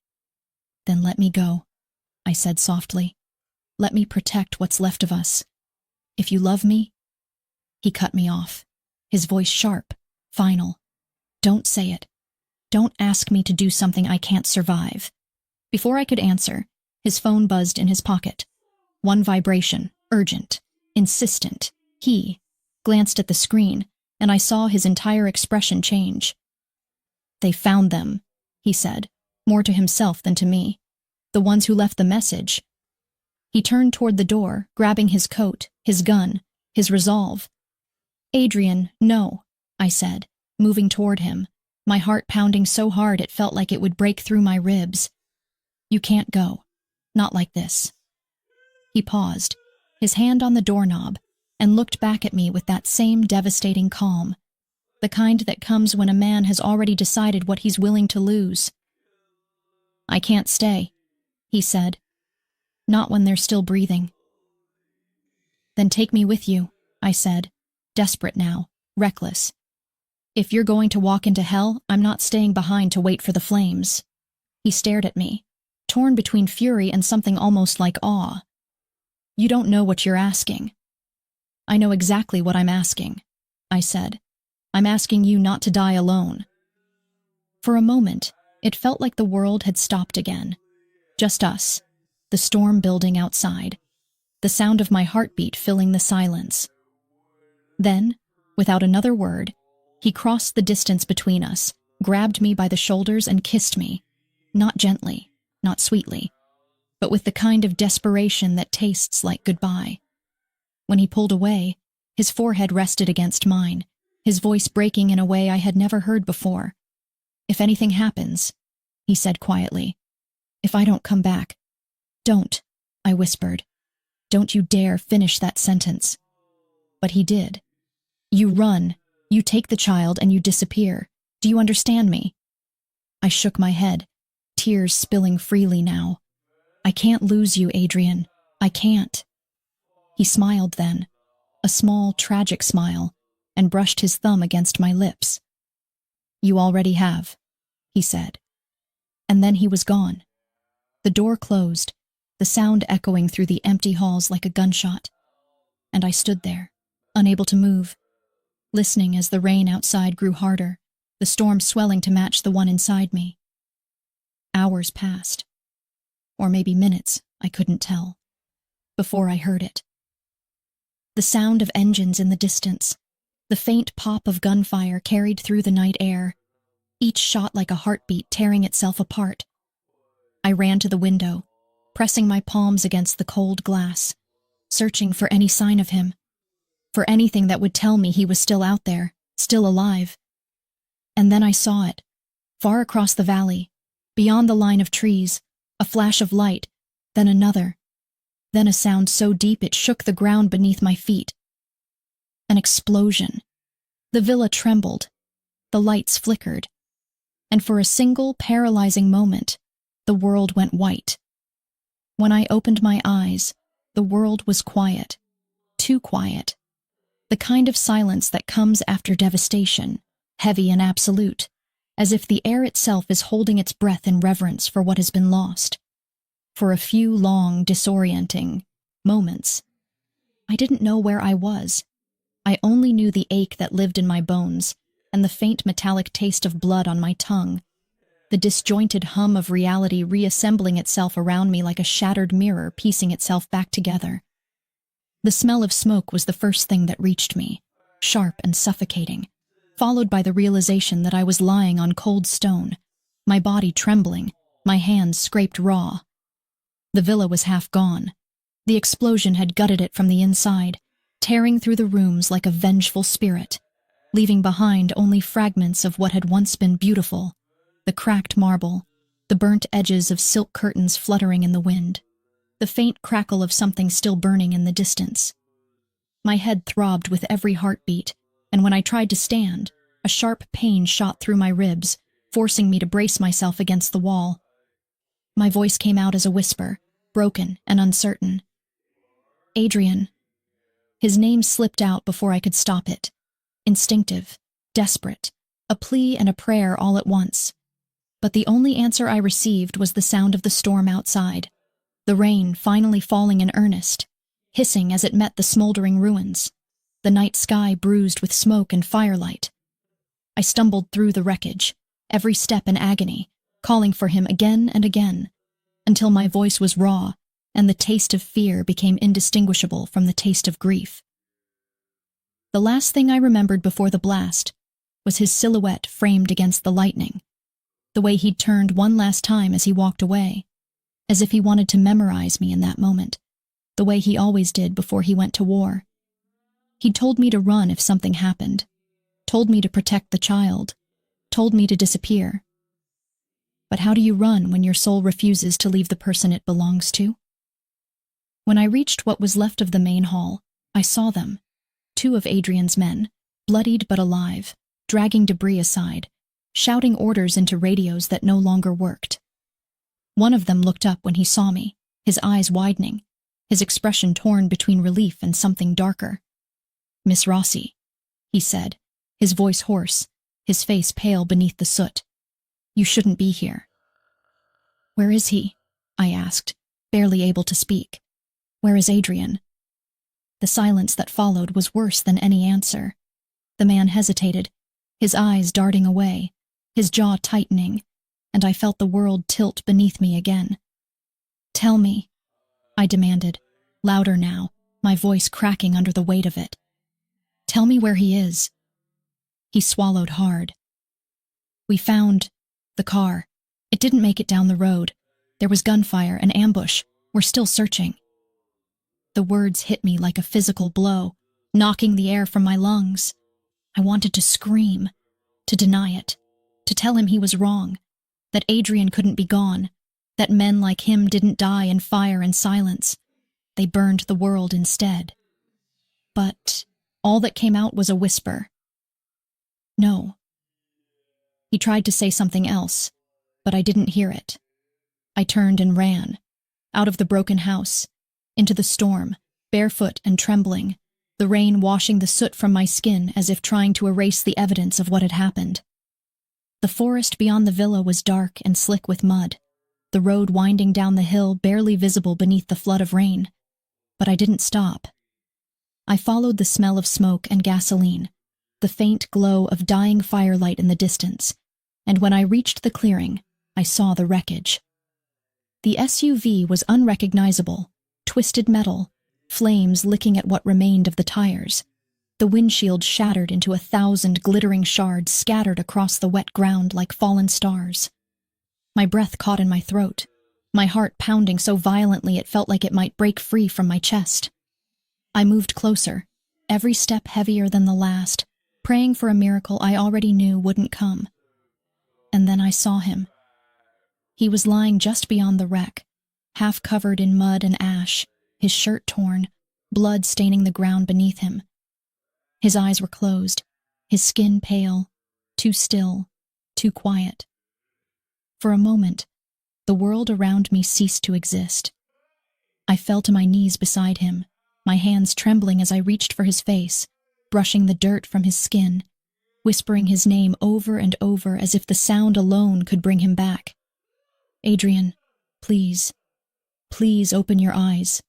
"Then let me go," I said softly. "Let me protect what's left of us. If you love me—" He cut me off, his voice sharp, final. "Don't say it. Don't ask me to do something I can't survive." Before I could answer, his phone buzzed in his pocket. One vibration, urgent, insistent. He glanced at the screen, and I saw his entire expression change. They found them, he said, more to himself than to me. The ones who left the message. He turned toward the door, grabbing his coat, his gun, his resolve. Adrian, no, I said, moving toward him, my heart pounding so hard it felt like it would break through my ribs. You can't go. Not like this. He paused, his hand on the doorknob, and looked back at me with that same devastating calm, the kind that comes when a man has already decided what he's willing to lose. I can't stay, he said. Not when they're still breathing. Then take me with you, I said, desperate now, reckless. If you're going to walk into hell, I'm not staying behind to wait for the flames. He stared at me, torn between fury and something almost like awe. You don't know what you're asking. I know exactly what I'm asking, I said. I'm asking you not to die alone. For a moment, it felt like the world had stopped again. Just us, the storm building outside, the sound of my heartbeat filling the silence. Then, without another word, he crossed the distance between us, grabbed me by the shoulders and kissed me, not gently, not sweetly, but with the kind of desperation that tastes like goodbye. When he pulled away, his forehead rested against mine, his voice breaking in a way I had never heard before. If anything happens, he said quietly, if I don't come back, don't, I whispered. Don't you dare finish that sentence. But he did. You run, you take the child, and you disappear. Do you understand me? I shook my head, tears spilling freely now. I can't lose you, Adrian. I can't. He smiled then, a small, tragic smile, and brushed his thumb against my lips. You already have, he said. And then he was gone. The door closed, the sound echoing through the empty halls like a gunshot. And I stood there, unable to move, listening as the rain outside grew harder, the storm swelling to match the one inside me. Hours passed, or maybe minutes, I couldn't tell, before I heard it. The sound of engines in the distance, the faint pop of gunfire carried through the night air, each shot like a heartbeat tearing itself apart. I ran to the window, pressing my palms against the cold glass, searching for any sign of him, for anything that would tell me he was still out there, still alive. And then I saw it, far across the valley, beyond the line of trees, a flash of light, then another, then a sound so deep it shook the ground beneath my feet. An explosion. The villa trembled, the lights flickered, and for a single paralyzing moment, the world went white. When I opened my eyes, the world was quiet, too quiet. The kind of silence that comes after devastation, heavy and absolute, as if the air itself is holding its breath in reverence for what has been lost. For a few long, disorienting moments, I didn't know where I was. I only knew the ache that lived in my bones and the faint metallic taste of blood on my tongue, the disjointed hum of reality reassembling itself around me like a shattered mirror piecing itself back together. The smell of smoke was the first thing that reached me, sharp and suffocating, followed by the realization that I was lying on cold stone, my body trembling, my hands scraped raw. The villa was half gone. The explosion had gutted it from the inside, tearing through the rooms like a vengeful spirit, leaving behind only fragments of what had once been beautiful, the cracked marble, the burnt edges of silk curtains fluttering in the wind, the faint crackle of something still burning in the distance. My head throbbed with every heartbeat, and when I tried to stand, a sharp pain shot through my ribs, forcing me to brace myself against the wall. My voice came out as a whisper, broken and uncertain. Adrian. His name slipped out before I could stop it. Instinctive, desperate, a plea and a prayer all at once. But the only answer I received was the sound of the storm outside, the rain finally falling in earnest, hissing as it met the smoldering ruins, the night sky bruised with smoke and firelight. I stumbled through the wreckage, every step in agony, calling for him again and again, until my voice was raw and the taste of fear became indistinguishable from the taste of grief. The last thing I remembered before the blast was his silhouette framed against the lightning, The way he'd turned one last time as he walked away, as if he wanted to memorize me in that moment, the way he always did before he went to war. He'd told me to run if something happened, told me to protect the child, told me to disappear. But how do you run when your soul refuses to leave the person it belongs to? When I reached what was left of the main hall, I saw them, 2 of Adrian's men, bloodied but alive, dragging debris aside, shouting orders into radios that no longer worked. One of them looked up when he saw me, his eyes widening, his expression torn between relief and something darker. "Miss Rossi," he said, his voice hoarse, his face pale beneath the soot. "You shouldn't be here." "Where is he?" I asked, barely able to speak. "Where is Adrian?" The silence that followed was worse than any answer. The man hesitated, his eyes darting away, his jaw tightening, and I felt the world tilt beneath me again. "Tell me," I demanded, louder now, my voice cracking under the weight of it. "Tell me where he is." He swallowed hard. "We found the car. It didn't make it down the road. There was gunfire, an ambush. We're still searching." The words hit me like a physical blow, knocking the air from my lungs. I wanted to scream, to deny it, to tell him he was wrong, that Adrian couldn't be gone, that men like him didn't die in fire and silence. They burned the world instead. But all that came out was a whisper. "No." He tried to say something else, but I didn't hear it. I turned and ran, out of the broken house, into the storm, barefoot and trembling, the rain washing the soot from my skin as if trying to erase the evidence of what had happened. The forest beyond the villa was dark and slick with mud, the road winding down the hill barely visible beneath the flood of rain. But I didn't stop. I followed the smell of smoke and gasoline, the faint glow of dying firelight in the distance, and when I reached the clearing, I saw the wreckage. The SUV was unrecognizable, twisted metal, flames licking at what remained of the tires. The windshield shattered into 1,000 glittering shards scattered across the wet ground like fallen stars. My breath caught in my throat, my heart pounding so violently it felt like it might break free from my chest. I moved closer, every step heavier than the last, praying for a miracle I already knew wouldn't come. And then I saw him. He was lying just beyond the wreck, half covered in mud and ash, his shirt torn, blood staining the ground beneath him. His eyes were closed, his skin pale, too still, too quiet. For a moment, the world around me ceased to exist. I fell to my knees beside him, my hands trembling as I reached for his face, brushing the dirt from his skin, whispering his name over and over as if the sound alone could bring him back. "Adrian, please, please open your eyes."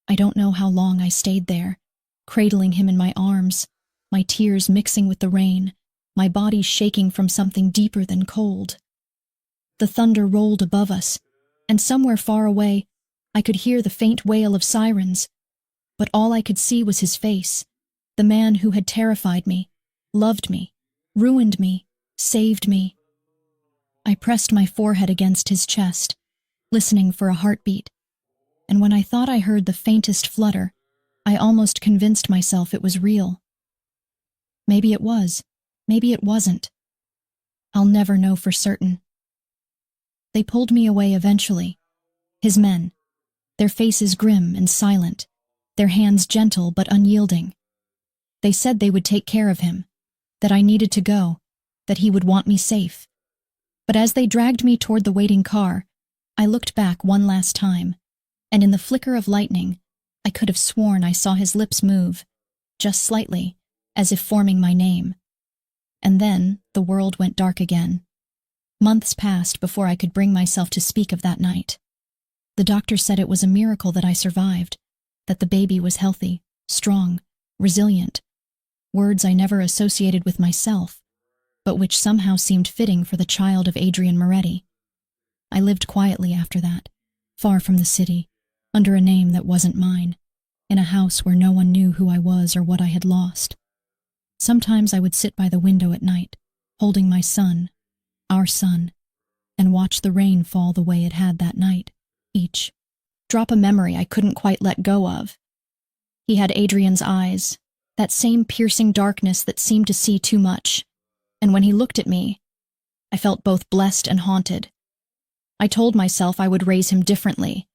I don't know how long I stayed there, cradling him in my arms, my tears mixing with the rain, my body shaking from something deeper than cold. The thunder rolled above us, and somewhere far away, I could hear the faint wail of sirens, but all I could see was his face, the man who had terrified me, loved me, ruined me, saved me. I pressed my forehead against his chest, listening for a heartbeat, and when I thought I heard the faintest flutter, I almost convinced myself it was real. Maybe it was, maybe it wasn't. I'll never know for certain. They pulled me away eventually, his men, their faces grim and silent, their hands gentle but unyielding. They said they would take care of him, that I needed to go, that he would want me safe. But as they dragged me toward the waiting car, I looked back one last time, and in the flicker of lightning, I could have sworn I saw his lips move, just slightly, as if forming my name. And then the world went dark again. Months passed before I could bring myself to speak of that night. The doctor said it was a miracle that I survived, that the baby was healthy, strong, resilient. Words I never associated with myself, but which somehow seemed fitting for the child of Adrian Moretti. I lived quietly after that, far from the city, under a name that wasn't mine, in a house where no one knew who I was or what I had lost. Sometimes I would sit by the window at night, holding my son, our son, and watch the rain fall the way it had that night. Each drop a memory I couldn't quite let go of. He had Adrian's eyes, that same piercing darkness that seemed to see too much, and when he looked at me, I felt both blessed and haunted. I told myself I would raise him differently,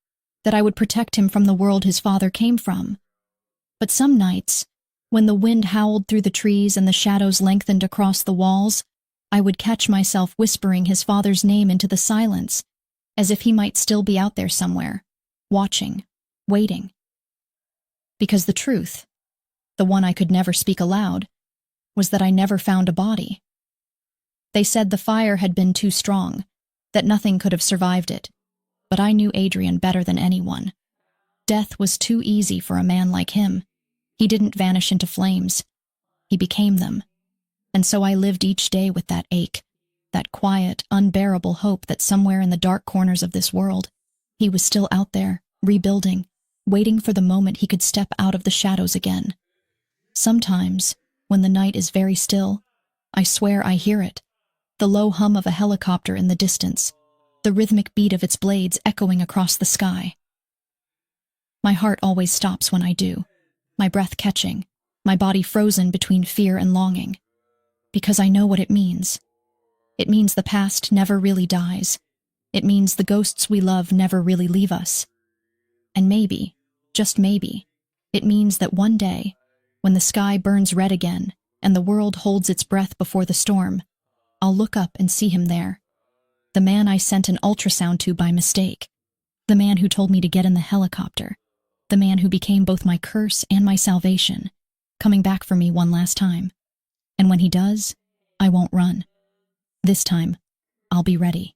that I would protect him from the world his father came from. But some nights, when the wind howled through the trees and the shadows lengthened across the walls, I would catch myself whispering his father's name into the silence, as if he might still be out there somewhere, watching, waiting. Because the truth, the one I could never speak aloud, was that I never found a body. They said the fire had been too strong, that nothing could have survived it, but I knew Adrian better than anyone. Death was too easy for a man like him. He didn't vanish into flames. He became them. And so I lived each day with that ache, that quiet, unbearable hope that somewhere in the dark corners of this world, he was still out there, rebuilding, waiting for the moment he could step out of the shadows again. Sometimes, when the night is very still, I swear I hear it, the low hum of a helicopter in the distance, the rhythmic beat of its blades echoing across the sky. My heart always stops when I do, my breath catching, my body frozen between fear and longing. Because I know what it means. It means the past never really dies. It means the ghosts we love never really leave us. And maybe, just maybe, it means that one day, when the sky burns red again and the world holds its breath before the storm, I'll look up and see him there. The man I sent an ultrasound to by mistake. The man who told me to get in the helicopter. The man who became both my curse and my salvation, coming back for me one last time. And when he does, I won't run. This time, I'll be ready.